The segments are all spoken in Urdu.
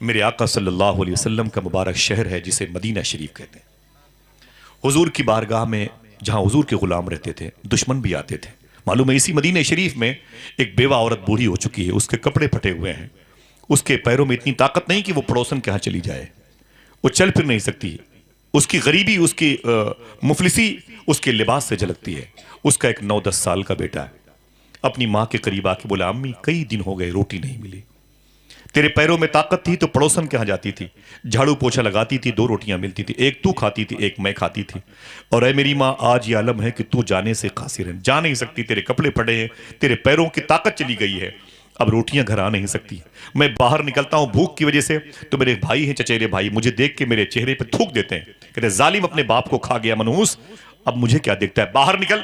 میرے آقا صلی اللہ علیہ وسلم کا مبارک شہر ہے جسے مدینہ شریف کہتے ہیں۔ حضور کی بارگاہ میں جہاں حضور کے غلام رہتے تھے دشمن بھی آتے تھے۔ معلوم ہے اسی مدینہ شریف میں ایک بیوہ عورت بوڑھی ہو چکی ہے، اس کے کپڑے پھٹے ہوئے ہیں، اس کے پیروں میں اتنی طاقت نہیں کہ وہ پڑوسن کے ہاں چلی جائے، وہ چل پھر نہیں سکتی، اس کی غریبی، اس کی مفلسی اس کے لباس سے جھلکتی ہے۔ اس کا ایک 9-10 سال کا بیٹا ہے، اپنی ماں کے قریب آ کے بولا امی کئی دن ہو گئے روٹی نہیں ملی، تیرے پیروں میں طاقت تھی تو پڑوسن کے ہاں جاتی تھی، جھاڑو پوچھا لگاتی تھی، 2 روٹیاں ملتی تھی، ایک تو کھاتی تھی ایک میں کھاتی تھی، اور اے میری ماں آج یہ عالم ہے کہ تو جانے سے قاصر ہے، جا نہیں سکتی، تیرے کپڑے پھٹے ہیں، تیرے پیروں کی طاقت چلی گئی ہے، اب روٹیاں گھر آ نہیں سکتی، میں باہر نکلتا ہوں بھوک کی وجہ سے تو میرے بھائی ہیں چچیرے بھائی مجھے دیکھ کے میرے چہرے پہ تھوک دیتے ہیں، کہتے ہیں ظالم اپنے باپ کو کھا گیا منحوس، اب مجھے کیا دیکھتا ہے، باہر نکل،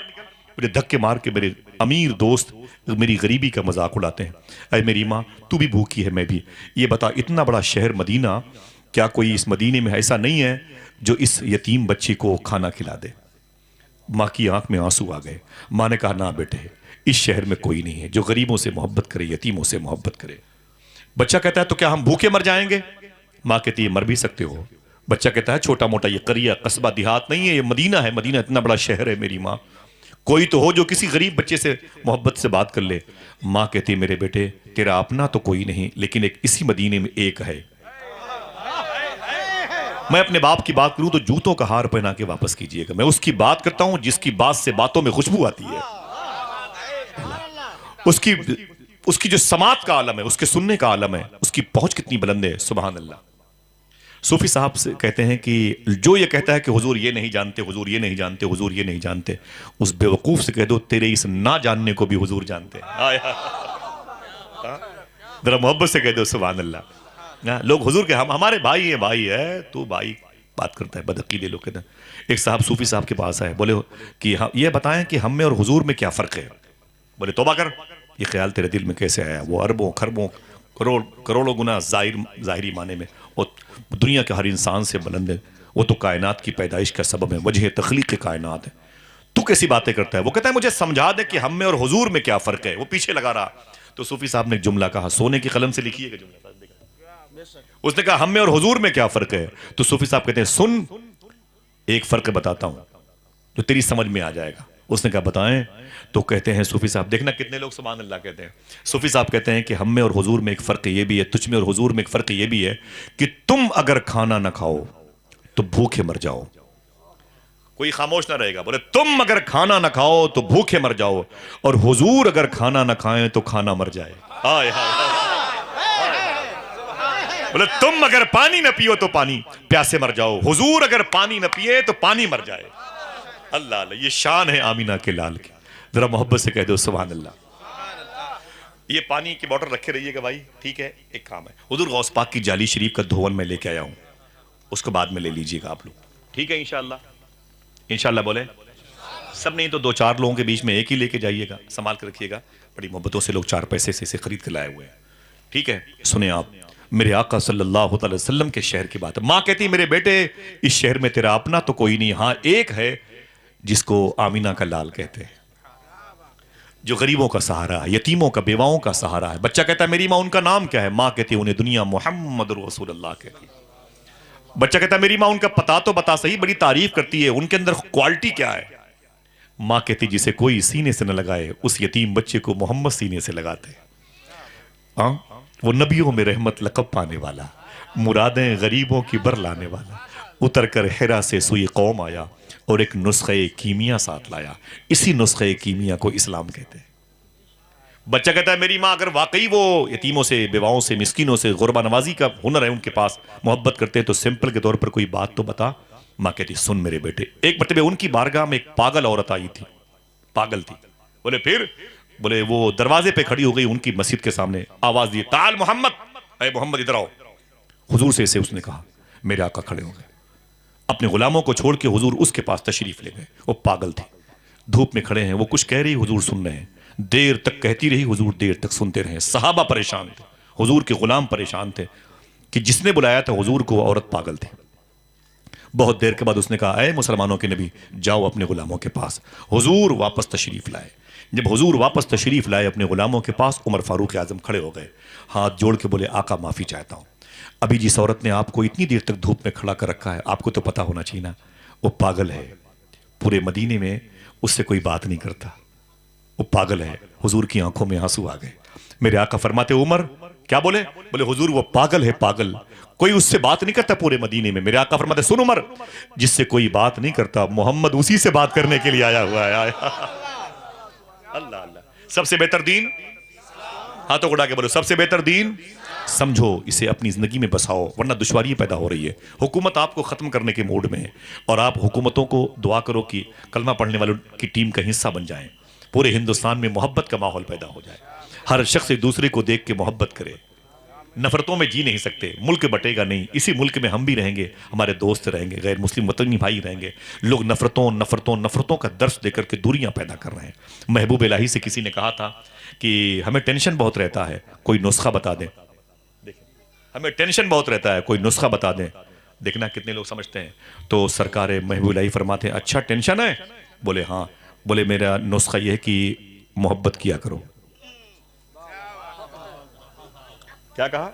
مجھے دھکے مار کے میرے امیر دوست میری غریبی کا مذاق اڑاتے ہیں، اے میری ماں تو بھی بھوکی ہے میں بھی، یہ بتا اتنا بڑا شہر مدینہ، کیا کوئی اس مدینے میں ایسا نہیں ہے جو اس یتیم بچی کو کھانا کھلا دے؟ ماں کی آنکھ میں آنسو آ گئے، ماں نے کہا نہ بیٹے اس شہر میں کوئی نہیں ہے جو غریبوں سے محبت کرے، یتیموں سے محبت کرے۔ بچہ کہتا ہے تو کیا ہم بھوکے مر جائیں گے؟ ماں کہتی ہے مر بھی سکتے ہو۔ بچہ کہتا ہے چھوٹا موٹا یہ قریہ قصبہ دیہات نہیں ہے، یہ مدینہ ہے، مدینہ اتنا بڑا شہر ہے میری ماں، کوئی تو ہو جو کسی غریب بچے سے محبت سے بات کر لے۔ ماں کہتی میرے بیٹے تیرا اپنا تو کوئی نہیں لیکن ایک اسی مدینے میں ایک ہے، میں اپنے باپ کی بات کروں تو جوتوں کا ہار پہنا کے واپس کیجئے گا، میں اس کی بات کرتا ہوں جس کی بات سے باتوں میں خوشبو آتی ہے، اس کی جو سماعت کا عالم ہے، اس کے سننے کا عالم ہے، اس کی پہنچ کتنی بلند ہے، سبحان اللہ۔ صوفی صاحب سے کہتے ہیں کہ جو یہ کہتا ہے کہ حضور یہ نہیں جانتے، حضور یہ نہیں جانتے، حضور یہ نہیں جانتے، اس بے وقوف سے کہہ دو تیرے اس نہ جاننے کو بھی حضور جانتے ہیں۔ ذرا محبت سے کہہ دو سبحان اللہ۔ لوگ حضور کے ہمارے بھائی ہیں، بھائی ہے تو بھائی بات کرتا ہے، بدعقیدے لوگ کہتے ہیں۔ ایک صاحب صوفی صاحب کے پاس آئے، بولے کہ یہ بتائیں کہ ہم میں اور حضور میں کیا فرق ہے؟ بولے توبہ کر، یہ خیال تیرے دل میں کیسے آیا؟ وہ اربوں کھربوں کروڑوں گنا ظاہری معنی میں وہ دنیا کے ہر انسان سے بلند ہے، وہ تو کائنات کی پیدائش کا سبب ہے، وجہ تخلیق کائنات ہے، تو کیسی باتیں کرتا ہے؟ وہ کہتا ہے مجھے سمجھا دے کہ ہم میں اور حضور میں کیا فرق ہے۔ وہ پیچھے لگا رہا تو صوفی صاحب نے ایک جملہ کہا، سونے کی قلم سے لکھیے گا جملہ، اس نے کہا ہم میں اور حضور میں کیا فرق ہے؟ تو صوفی صاحب کہتے ہیں سن ایک فرق بتاتا ہوں جو تیری سمجھ میں آ جائے گا۔ اس نے کہا بتائیں؟ تو کہتے ہیں صوفی صاحب، دیکھنا کتنے لوگ سبحان اللہ کہتے ہیں، صوفی صاحب کہتے ہیں کہ ہم میں اور حضور میں ایک فرق یہ بھی ہے، تجھ میں اور حضور میں ایک فرق یہ بھی ہے کہ تم اگر کھانا نہ کھاؤ تو بھوکے مر جاؤ، کوئی خاموش نہ رہے گا، بولے تم اگر کھانا نہ کھاؤ تو بھوکے مر جاؤ، اور حضور اگر کھانا نہ کھائیں تو کھانا مر جائے۔ بولے تم اگر پانی نہ پیو تو پانی پیاسے مر جاؤ، حضور اگر پانی نہ پیے تو پانی مر جائے۔ اللہ اللہ، یہ شان ہے آمینہ کے لال کی، ذرا محبت سے کہہ دو سبحان اللہ۔ یہ پانی کی بوٹل رکھے رہیے گا بھائی، ٹھیک ہے؟ ایک کام ہے، حضور غوث پاک کی جالی شریف کا دھون میں لے کے آیا ہوں، اس کو بعد میں لے لیجئے گا آپ لوگ، ٹھیک ہے؟ انشاءاللہ انشاءاللہ بولے سب نہیں تو 2-4 لوگوں کے بیچ میں ایک ہی لے کے جائیے گا، سنبھال کے رکھیے گا، بڑی محبتوں سے لوگ 4 پیسے سے اسے خرید کے لائے ہوئے ہیں، ٹھیک ہے؟ سنیں آپ، میرے آقا صلی اللہ علیہ وسلم کے شہر کی بات ہے۔ ماں کہتی میرے بیٹے اس شہر میں تیرا اپنا تو کوئی نہیں، ہاں ایک ہے جس کو آمینہ کا لال کہتے ہیں، جو غریبوں کا سہارا ہے، یتیموں کا، بیواؤں کا سہارا ہے۔ بچہ کہتا ہے میری ماں ان کا نام کیا ہے؟ ماں کہتی ہے انہیں دنیا محمد رسول اللہ کہتی ہے۔ بچہ کہتا ہے میری ماں ان کا پتہ تو بتا صحیح، بڑی تعریف کرتی ہے، ان کے اندر کوالٹی کیا ہے؟ ماں کہتی جسے کوئی سینے سے نہ لگائے اس یتیم بچے کو محمد سینے سے لگاتے ہیں، وہ نبیوں میں رحمت لقب پانے والا، مرادیں غریبوں کی بر لانے والا، اتر کر حرا سے سوئی قوم آیا اور ایک نسخہ کیمیا ساتھ لایا، اسی نسخہ کیمیا کو اسلام کہتے ہیں۔ بچہ کہتا ہے میری ماں اگر واقعی وہ یتیموں سے، بیواؤں سے، مسکینوں سے غربہ نوازی کا ہنر ہے ان کے پاس، محبت کرتے ہیں تو سمپل کے طور پر کوئی بات تو بتا۔ ماں کہتی سن میرے بیٹے، ایک مرتبہ ان کی بارگاہ میں ایک پاگل عورت آئی تھی، پاگل تھی، بولے پھر؟ بولے وہ دروازے پہ کھڑی ہو گئی ان کی مسجد کے سامنے، آواز دی تعال محمد، اے محمد ادھر آؤ۔ حضور سے اس نے کہا، میرے آقا کھڑے ہو گئے، اپنے غلاموں کو چھوڑ کے حضور اس کے پاس تشریف لے گئے۔ وہ پاگل تھی، دھوپ میں کھڑے ہیں، وہ کچھ کہہ رہی حضور سن رہے ہیں، دیر تک کہتی رہی حضور دیر تک سنتے رہے۔ صحابہ پریشان تھے، حضور کے غلام پریشان تھے کہ جس نے بلایا تھا حضور کو وہ عورت پاگل تھی۔ بہت دیر کے بعد اس نے کہا اے مسلمانوں کے نبی جاؤ اپنے غلاموں کے پاس۔ حضور واپس تشریف لائے، جب حضور واپس تشریف لائے اپنے غلاموں کے پاس، عمر فاروق اعظم کھڑے ہو گئے، ہاتھ جوڑ کے بولے آقا معافی چاہتا ہوں، ابھی جس عورت نے آپ کو اتنی دیر تک دھوپ میں کھڑا کر رکھا ہے، آپ کو تو پتا ہونا چاہیے نا، وہ پاگل ہے. پورے مدینے میں اس سے کوئی بات نہیں کرتا، وہ پاگل ہے. حضور کی آنکھوں میں آنسو آ گئے. میرے آقا فرماتے عمر کیا بولے؟ بولے حضور وہ پاگل ہے، پاگل، کوئی اس سے بات نہیں کرتا پورے مدینے میں. میرے آقا فرماتے سن عمر، جس سے کوئی بات نہیں کرتا محمد اسی سے بات کرنے کے لیے آیا ہوا ہے. اللہ اللہ. سب سے بہتر دین، ہاتھوں کو اٹھا کے بولو، سب سے بہتر دین. سمجھو اسے، اپنی زندگی میں بساؤ، ورنہ دشواریاں پیدا ہو رہی ہے. حکومت آپ کو ختم کرنے کے موڈ میں ہے، اور آپ حکومتوں کو دعا کرو کہ کلمہ پڑھنے والوں کی ٹیم کا حصہ بن جائیں. پورے ہندوستان میں محبت کا ماحول پیدا ہو جائے، ہر شخص ایک دوسرے کو دیکھ کے محبت کرے. نفرتوں میں جی نہیں سکتے، ملک بٹے گا نہیں. اسی ملک میں ہم بھی رہیں گے، ہمارے دوست رہیں گے، غیر مسلم وطنی بھائی رہیں گے. لوگ نفرتوں کا درس دے کر کے دوریاں پیدا کر رہے ہیں. محبوب الہی سے کسی نے کہا تھا کہ ہمیں ٹینشن بہت رہتا ہے، کوئی نسخہ بتا دیں. ہمیں ٹینشن بہت رہتا ہے، کوئی نسخہ بتا دیں. دیکھنا کتنے لوگ سمجھتے ہیں. تو سرکار محبوب الہی فرماتے ہیں اچھا ٹینشن ہے؟ بولے ہاں. بولے میرا نسخہ یہ ہے کہ محبت کیا کرو. کیا کہا؟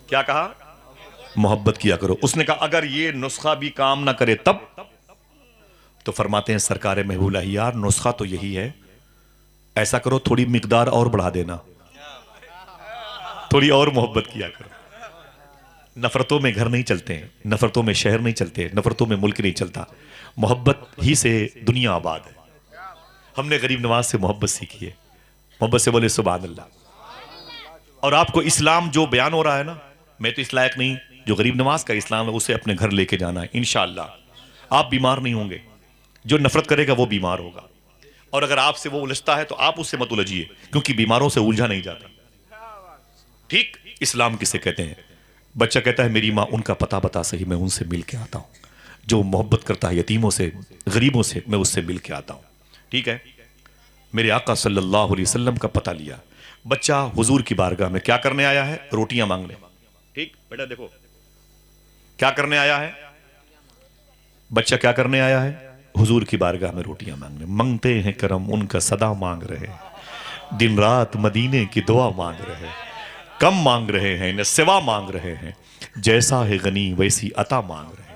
کیا کہا؟ محبت کیا کرو. اس نے کہا اگر یہ نسخہ بھی کام نہ کرے تب؟ تو فرماتے ہیں سرکار محبوب الہی یار نسخہ تو یہی ہے، ایسا کرو تھوڑی مقدار اور بڑھا دینا، تھوڑی اور محبت کیا کرو. نفرتوں میں گھر نہیں چلتے ہیں، نفرتوں میں شہر نہیں چلتے، نفرتوں میں ملک نہیں چلتا. محبت ہی سے دنیا آباد ہے. ہم نے غریب نواز سے محبت سیکھی ہے. محبت سے بولے سبحان اللہ. اور آپ کو اسلام جو بیان ہو رہا ہے نا، میں تو اس لائق نہیں، جو غریب نواز کا اسلام ہے اسے اپنے گھر لے کے جانا ہے انشاءاللہ. آپ بیمار نہیں ہوں گے. جو نفرت کرے گا وہ بیمار ہوگا، اور اگر آپ سے وہ الجھتا ہے تو آپ اس سے مت الجھیے، کیونکہ بیماروں سے الجھا نہیں جاتا. ٹھیک؟ اسلام کسے کہتے ہیں؟ بچہ کہتا ہے میری ماں ان کا پتہ بتا صحیح، میں ان سے مل کے آتا ہوں. جو محبت کرتا ہے یتیموں سے، غریبوں سے، میں اس سے مل کے آتا ہوں. ٹھیک ہے؟ میرے آقا صلی اللہ علیہ وسلم کا پتہ لیا. بچہ حضور کی بارگاہ میں کیا کرنے آیا ہے؟ روٹیاں مانگنے. ٹھیک بیٹا دیکھو کیا کرنے آیا ہے بچہ، کیا کرنے آیا ہے؟ حضور کی بارگاہ میں روٹیاں مانگنے. منگتے ہیں کرم ان کا صدا مانگ رہے، دن رات مدینے کی دعا مانگ رہے، کم مانگ رہے ہیں نہ سوا مانگ رہے ہیں، جیسا ہے غنی ویسی عطا مانگ رہے ہیں.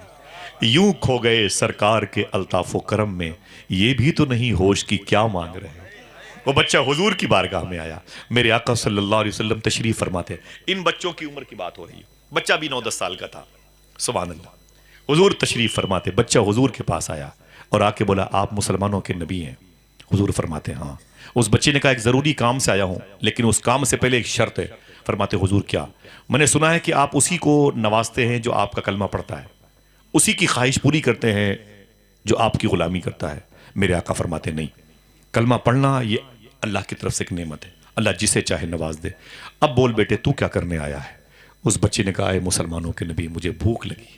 یوں کھو گئے سرکار کے الطاف و کرم میں، یہ بھی تو نہیں ہوش کی کیا مانگ رہے ہیں. وہ بچہ حضور کی بارگاہ میں آیا. میرے آقا صلی اللہ علیہ وسلم تشریف فرماتے. ان بچوں کی عمر کی بات ہو رہی ہے، بچہ بھی 9-10 سال کا تھا. سبحان اللہ. حضور تشریف فرماتے. بچہ حضور کے پاس آیا اور آ کے بولا آپ مسلمانوں کے نبی ہیں؟ حضور فرماتے ہاں. اس بچے نے کہا ایک ضروری کام سے آیا ہوں، لیکن اس کام سے پہلے ایک شرط ہے. فرماتے حضور کیا؟ میں نے سنا ہے کہ آپ اسی کو نوازتے ہیں جو آپ کا کلمہ پڑھتا ہے، اسی کی خواہش پوری کرتے ہیں جو آپ کی غلامی کرتا ہے. میرے آقا فرماتے نہیں، کلمہ پڑھنا یہ اللہ کی طرف سے ایک نعمت ہے، اللہ جسے چاہے نواز دے. اب بول بیٹے تو کیا کرنے آیا ہے؟ اس بچے نے کہا اے مسلمانوں کے نبی مجھے بھوک لگی.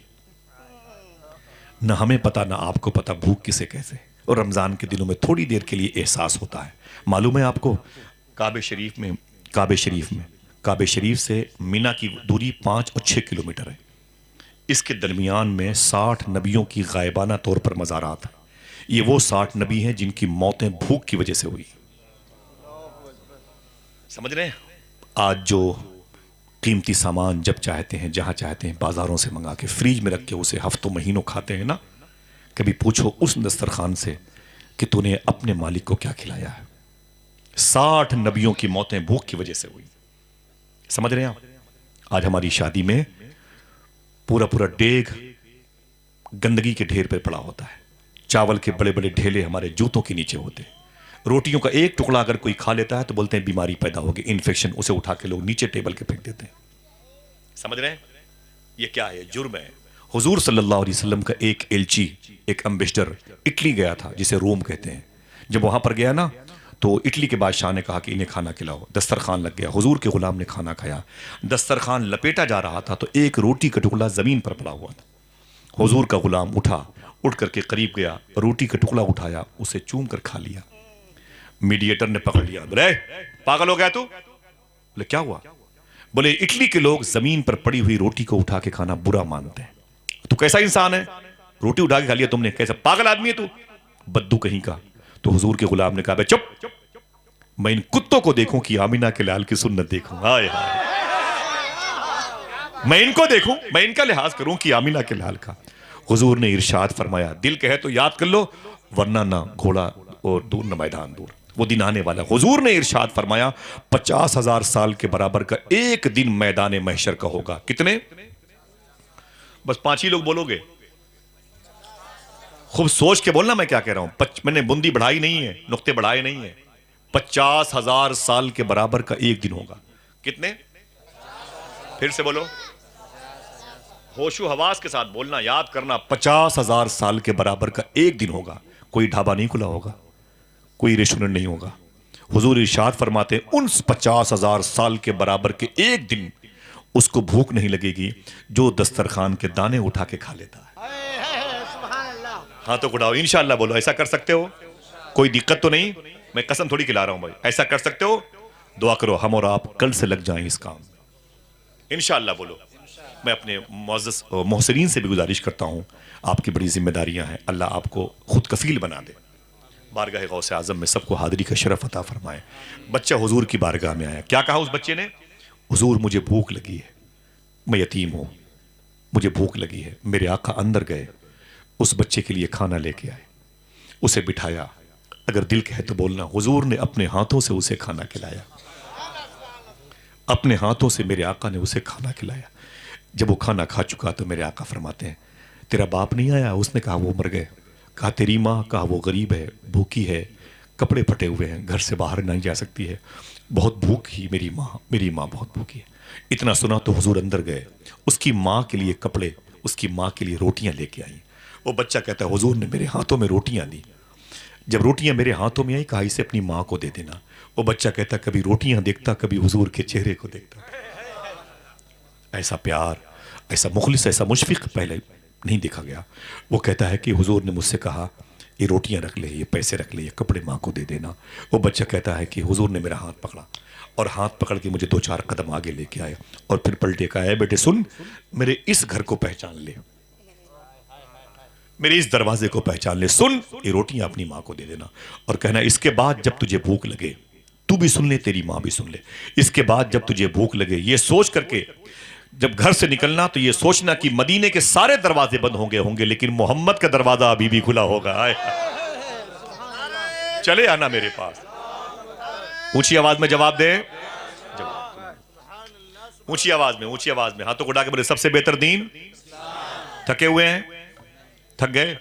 نہ ہمیں پتا نہ آپ کو پتا بھوک کسے کہتے، اور رمضان کے دنوں میں تھوڑی دیر کے لیے احساس ہوتا ہے. معلوم ہے آپ کو کعبہ شریف سے مینا کی دوری 5 اور 6 کلومیٹر ہے. اس کے درمیان میں 60 نبیوں کی غائبانہ طور پر مزارات ہیں. یہ وہ 60 نبی ہیں جن کی موتیں بھوک کی وجہ سے ہوئی. سمجھ رہے ہیں؟ آج جو قیمتی سامان جب چاہتے ہیں جہاں چاہتے ہیں بازاروں سے منگا کے فریج میں رکھ کے اسے ہفتوں مہینوں کھاتے ہیں نا، کبھی پوچھو اس دسترخوان سے کہ تو نے اپنے مالک کو کیا کھلایا ہے. 60 نبیوں کی موتیں بھوک کی وجہ سے ہوئی. سمجھ رہے ہیں آپ؟ آج ہماری شادی میں پورا ڈیگ گندگی کے ڈھیر پہ پڑا ہوتا ہے. چاول کے بڑے بڑے ڈھیلے ہمارے جوتوں کے نیچے ہوتے ہیں. روٹیوں کا ایک ٹکڑا اگر کوئی کھا لیتا ہے تو بولتے ہیں بیماری پیدا ہوگی، انفیکشن. اسے اٹھا کے لوگ نیچے ٹیبل کے پھینک دیتے ہیں. سمجھ رہے ہیں؟ یہ کیا ہے؟ جرم ہے. حضور صلی اللہ علیہ وسلم کا ایک ایلچی، ایک امبیسڈر اٹلی گیا تھا جسے روم کہتے ہیں. جب وہاں پر گیا نا تو اٹلی کے بادشاہ نے کہا کہ انہیں کھانا کھلاؤ. دسترخوان لگ گیا. حضور کے غلام نے کھانا کھایا. دسترخوان لپیٹا جا رہا تھا تو ایک روٹی کا ٹکڑا زمین پر پڑا ہوا تھا. حضور کا غلام اٹھ کر کے قریب گیا، روٹی کا ٹکڑا اٹھایا، اسے چوم کر کھا لیا. میڈیٹر نے پکڑ لیا. بولے پاگل ہو گیا تو؟ بولے کیا ہوا؟ بولے اٹلی کے لوگ زمین پر پڑی ہوئی روٹی کو اٹھا کے کھانا برا مانتے ہیں. تو کیسا انسان ہے؟ روٹی اٹھا کے کھا لیا تم نے، کیسا پاگل آدمی ہے تو، بدو کہیں کا. تو حضور کے غلام نے کہا بے چپ، میں ان کتوں کو دیکھوں کہ آمینہ کے لال کی سنت دیکھوں. ہائے ہائے. میں ان کو دیکھوں، میں ان کا لحاظ کروں کہ آمینہ کے لال کا. حضور نے ارشاد فرمایا دل کہے تو یاد کر لو ورنہ نہ گھوڑا اور دور نہ میدان دور، وہ دن آنے والا. حضور نے ارشاد فرمایا 50,000 سال کے برابر کا ایک دن میدان محشر کا ہوگا. کتنے؟ بس 5 ہی لوگ بولو گے. خوب سوچ کے بولنا میں کیا کہہ رہا ہوں. میں نے بندی بڑھائی نہیں ہے، نقطے بڑھائے نہیں ہیں. 50,000 سال کے برابر کا ایک دن ہوگا. کتنے؟ پھر سے بولو، ہوش و حواس کے ساتھ بولنا، یاد کرنا. 50,000 سال کے برابر کا ایک دن ہوگا. کوئی ڈھابا نہیں کھلا ہوگا، کوئی ریسٹورنٹ نہیں ہوگا. حضور ارشاد فرماتے ہیں ان 50,000 سال کے برابر کے ایک دن اس کو بھوک نہیں لگے گی جو دسترخوان کے دانے اٹھا کے کھا لیتا ہے. ہاں تو اٹھاؤ، انشاءاللہ بولو. ایسا کر سکتے ہو؟ کوئی دقت تو نہیں؟ میں قسم تھوڑی کھلا رہا ہوں بھائی. ایسا کر سکتے ہو؟ دعا کرو ہم اور آپ کل سے لگ جائیں اس کام. انشاءاللہ بولو. میں اپنے معزز محسنین سے بھی گزارش کرتا ہوں، آپ کی بڑی ذمہ داریاں ہیں، اللہ آپ کو خود کفیل بنا دے. بارگاہ غوث اعظم میں سب کو حاضری کا شرف عطا فرمائے. بچہ حضور کی بارگاہ میں آیا. کیا کہا اس بچے نے؟ حضور مجھے بھوک لگی ہے، میں یتیم ہوں، مجھے بھوک لگی ہے. میرے آقا اندر گئے، اس بچے کے لیے کھانا لے کے آئے، اسے بٹھایا. اگر دل کہے تو بولنا حضور نے اپنے ہاتھوں سے اسے کھانا کھلایا. اپنے ہاتھوں سے میرے آقا نے اسے کھانا کھلایا. جب وہ کھانا کھا چکا تو میرے آقا فرماتے ہیں تیرا باپ نہیں آیا؟ اس نے کہا وہ مر گئے. کہا تیری ماں؟ کہا وہ غریب ہے، بھوکی ہے، کپڑے پھٹے ہوئے ہیں، گھر سے باہر نہیں جا سکتی ہے، بہت بھوک ہی میری ماں بہت بھوکی ہے. اتنا سنا تو حضور اندر گئے، اس کی ماں کے لیے کپڑے، اس کی ماں کے لیے روٹیاں لے کے آئیں. وہ بچہ کہتا ہے حضور نے میرے ہاتھوں میں روٹیاں دی. جب روٹیاں میرے ہاتھوں میں آئی کہا اسے اپنی ماں کو دے دینا. وہ بچہ کہتا کبھی روٹیاں دیکھتا، کبھی حضور کے چہرے کو دیکھتا. ایسا پیار، ایسا مخلص، ایسا مشفق پہلے نہیں دیکھا گیا. وہ کہتا ہے کہ حضور نے مجھ سے کہا یہ روٹیاں رکھ لے، یہ پیسے رکھ لے، یہ کپڑے ماں کو دے دینا. وہ بچہ کہتا ہے کہ حضور نے میرا ہاتھ پکڑا اور ہاتھ پکڑ کے مجھے 2-4 قدم آگے لے کے آئے اور پھر پلٹے کہا اے بیٹے سن، میرے اس گھر کو پہچان لے، میرے اس دروازے کو پہچان لے، سن یہ روٹیاں اپنی ماں کو دے دینا. اور کہنا اس کے بعد جب تجھے بھوک لگے تو بھی سن لے، تیری ماں بھی سن لے. اس کے بعد جب تجھے بھوک لگے یہ سوچ کر کے جب گھر سے نکلنا تو یہ سوچنا کہ مدینے کے سارے دروازے بند ہوں گے لیکن محمد کا دروازہ ابھی بھی کھلا ہوگا. چلے آنا میرے پاس. اونچی آواز میں جواب دے، اونچی آواز میں ہاتھوں کو اٹھا کے بولے سب سے بہتر دین. تھکے ہوئے ہیں؟ تھک گئے؟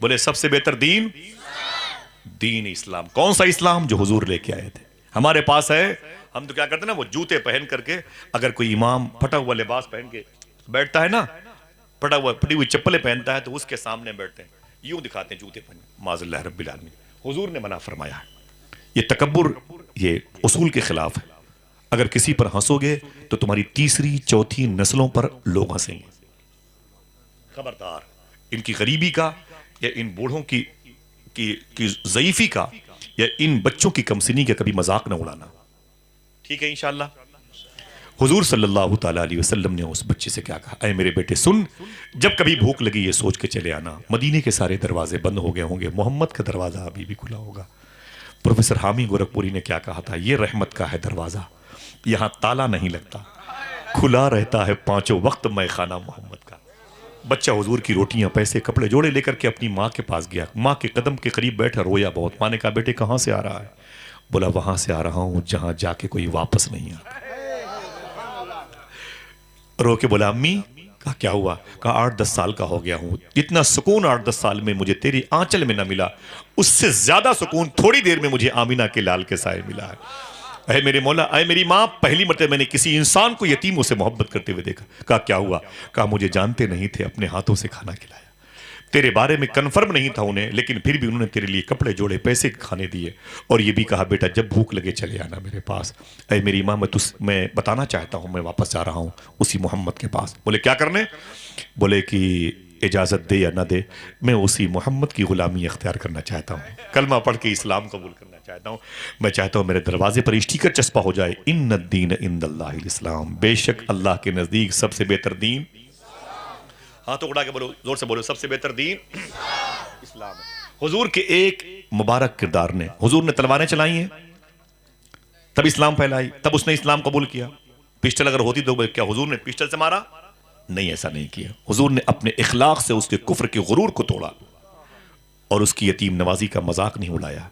بولے سب سے بہتر دین اسلام. کون سا اسلام؟ جو حضور لے کے آئے تھے. ہمارے پاس ہے. ہم تو کیا کرتے ہیں نا، وہ جوتے پہن کر کے اگر کوئی امام پھٹا ہوا لباس پہن کے بیٹھتا ہے نا، پھٹی ہوئی چپلیں پہنتا ہے تو اس کے سامنے بیٹھتے ہیں، یوں دکھاتے ہیں جوتے پہن. معاذ اللہ رب العالمین. حضور نے منع فرمایا ہے. یہ تکبر یہ اصول کے خلاف ہے. اگر کسی پر ہنسو گے تو تمہاری 3-4 نسلوں پر لوگ ہنسیں گے. خبردار. ان کی غریبی کا یا ان بوڑھوں کی ضعیفی کا یا ان بچوں کی کمسنی کا کبھی مذاق نہ اڑانا. ٹھیک ہے انشاءاللہ. حضور صلی اللہ تعالیٰ علیہ وسلم نے اس بچے سے کیا کہا؟ اے میرے بیٹے سن، جب کبھی بھوک لگی یہ سوچ کے چلے آنا مدینے کے سارے دروازے بند ہو گئے ہوں گے، محمد کا دروازہ ابھی بھی کھلا ہوگا. پروفیسر حامی گورکھپوری نے کیا کہا تھا؟ یہ رحمت کا ہے دروازہ، یہاں تالا نہیں لگتا، کھلا رہتا ہے 5 وقت میں خانہ محمد کا. بچہ حضور کی روٹیاں، پیسے، کپڑے جوڑے لے کر کے اپنی ماں کے پاس گیا. ماں کے قدم کے قریب بیٹھا رویا بہت. ماں نے کہا بیٹے کہاں سے آ رہا ہے؟ بولا وہاں سے آ رہا ہوں جہاں جا کے کوئی واپس نہیں آتا. رو کے بولا امی. کہا کیا ہوا؟ کہا 8-10 سال کا ہو گیا ہوں، اتنا سکون 8-10 سال میں مجھے تیری آنچل میں نہ ملا، اس سے زیادہ سکون تھوڑی دیر میں مجھے آمینہ کے لال کے سائے ملا ہے. اے میرے مولا، اے میری ماں، پہلی مرتبہ میں نے کسی انسان کو یتیموں سے محبت کرتے ہوئے دیکھا. کہا کیا ہوا؟ کہا مجھے جانتے نہیں تھے، اپنے ہاتھوں سے کھانا کھلایا، تیرے بارے میں کنفرم نہیں تھا انہیں، لیکن پھر بھی انہوں نے تیرے لیے کپڑے جوڑے، پیسے کھانے دیے، اور یہ بھی کہا بیٹا جب بھوک لگے چلے آنا میرے پاس. اے میری ماں، میں بتانا چاہتا ہوں میں واپس جا رہا ہوں اسی محمد کے پاس. بولے کیا کرنے؟ بولے کہ اجازت دے یا نہ دے میں اسی محمد کی غلامی اختیار کرنا چاہتا ہوں، کلمہ پڑھ کے اسلام قبول کرنا چاہتا ہوں. میں چاہتا ہوں میرے دروازے پر اسٹیکر چسپا ہو جائے ان الدین عند اللہ الاسلام، بے شک اللہ کے نزدیک سب سے بہتر دین. ہاں تو اڑا کے بولو، زور سے بولو، سب سے بہتر دین اسلام ہے. حضور کے ایک مبارک کردار نے، حضور نے تلواریں چلائی ہیں تب اسلام پھیلائی، تب اس نے اسلام قبول کیا. پسٹل اگر ہوتی تو کیا حضور نے پسٹل سے مارا؟ نہیں، ایسا نہیں کیا. حضور نے اپنے اخلاق سے اس کے کفر کے غرور کو توڑا اور اس کی یتیم نوازی کا مذاق نہیں اڑایا،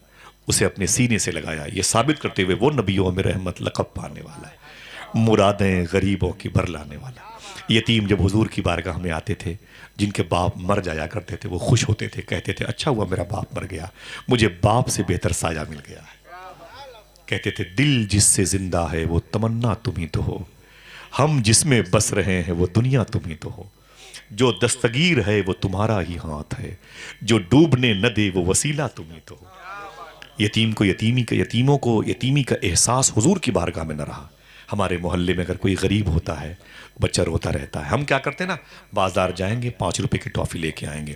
اسے اپنے سینے سے لگایا، یہ ثابت کرتے ہوئے وہ نبیوں میں رحمت لقب پانے والا ہے، مرادیں غریبوں کی بھر لانے والا. یتیم جب حضور کی بارگاہ میں آتے تھے، جن کے باپ مر جایا کرتے تھے، وہ خوش ہوتے تھے، کہتے تھے اچھا ہوا میرا باپ مر گیا، مجھے باپ سے بہتر سایہ مل گیا ہے. کہتے تھے دل جس سے زندہ ہے وہ تمنا تم ہی تو ہو، ہم جس میں بس رہے ہیں وہ دنیا تم ہی تو ہو، جو دستگیر ہے وہ تمہارا ہی ہاتھ ہے، جو ڈوبنے نہ دے وہ وسیلہ تم ہی تو ہو. یتیم کو یتیموں کو یتیمی کا احساس حضور کی بارگاہ میں نہ رہا. ہمارے محلے میں اگر کوئی غریب ہوتا ہے، بچہ روتا رہتا ہے، ہم کیا کرتے ہیں نا، بازار جائیں گے، 5 روپے کی ٹافی لے کے آئیں گے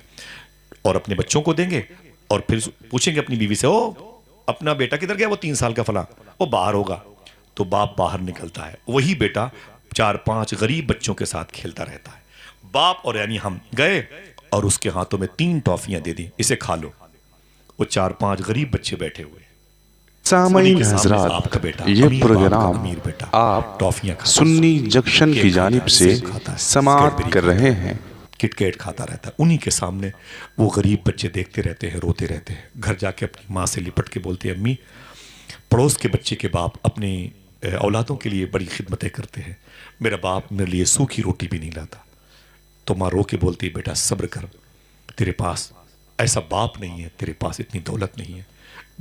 اور اپنے بچوں کو دیں گے اور پھر پوچھیں گے اپنی بیوی سے، او اپنا بیٹا کدھر گیا، وہ 3 سال کا فلاں، وہ باہر ہوگا. تو باپ باہر نکلتا ہے، وہی بیٹا 4-5 غریب بچوں کے ساتھ کھیلتا رہتا ہے. باپ اور یعنی ہم گئے اور اس کے ہاتھوں میں 3 ٹافیاں دے دیں، اسے کھا لو. وہ 4-5 غریب بچے بیٹھے ہوئے. سامعین حضرات، یہ پروگرام آپ سنی جنکشن کی جانب سے سماعت کر رہے ہیں. کٹ کیٹ کھاتا رہتا ہے، انہی کے سامنے وہ غریب بچے دیکھتے رہتے ہیں، روتے رہتے ہیں. گھر جا کے اپنی ماں سے لپٹ کے بولتے ہیں امی، پڑوس کے بچے کے باپ اپنی اولادوں کے لیے بڑی خدمتیں کرتے ہیں، میرا باپ میرے لیے سوکھی روٹی بھی نہیں لاتا. تو ماں رو کے بولتی بیٹا صبر کر، تیرے پاس ایسا باپ نہیں ہے، تیرے پاس اتنی دولت نہیں ہے.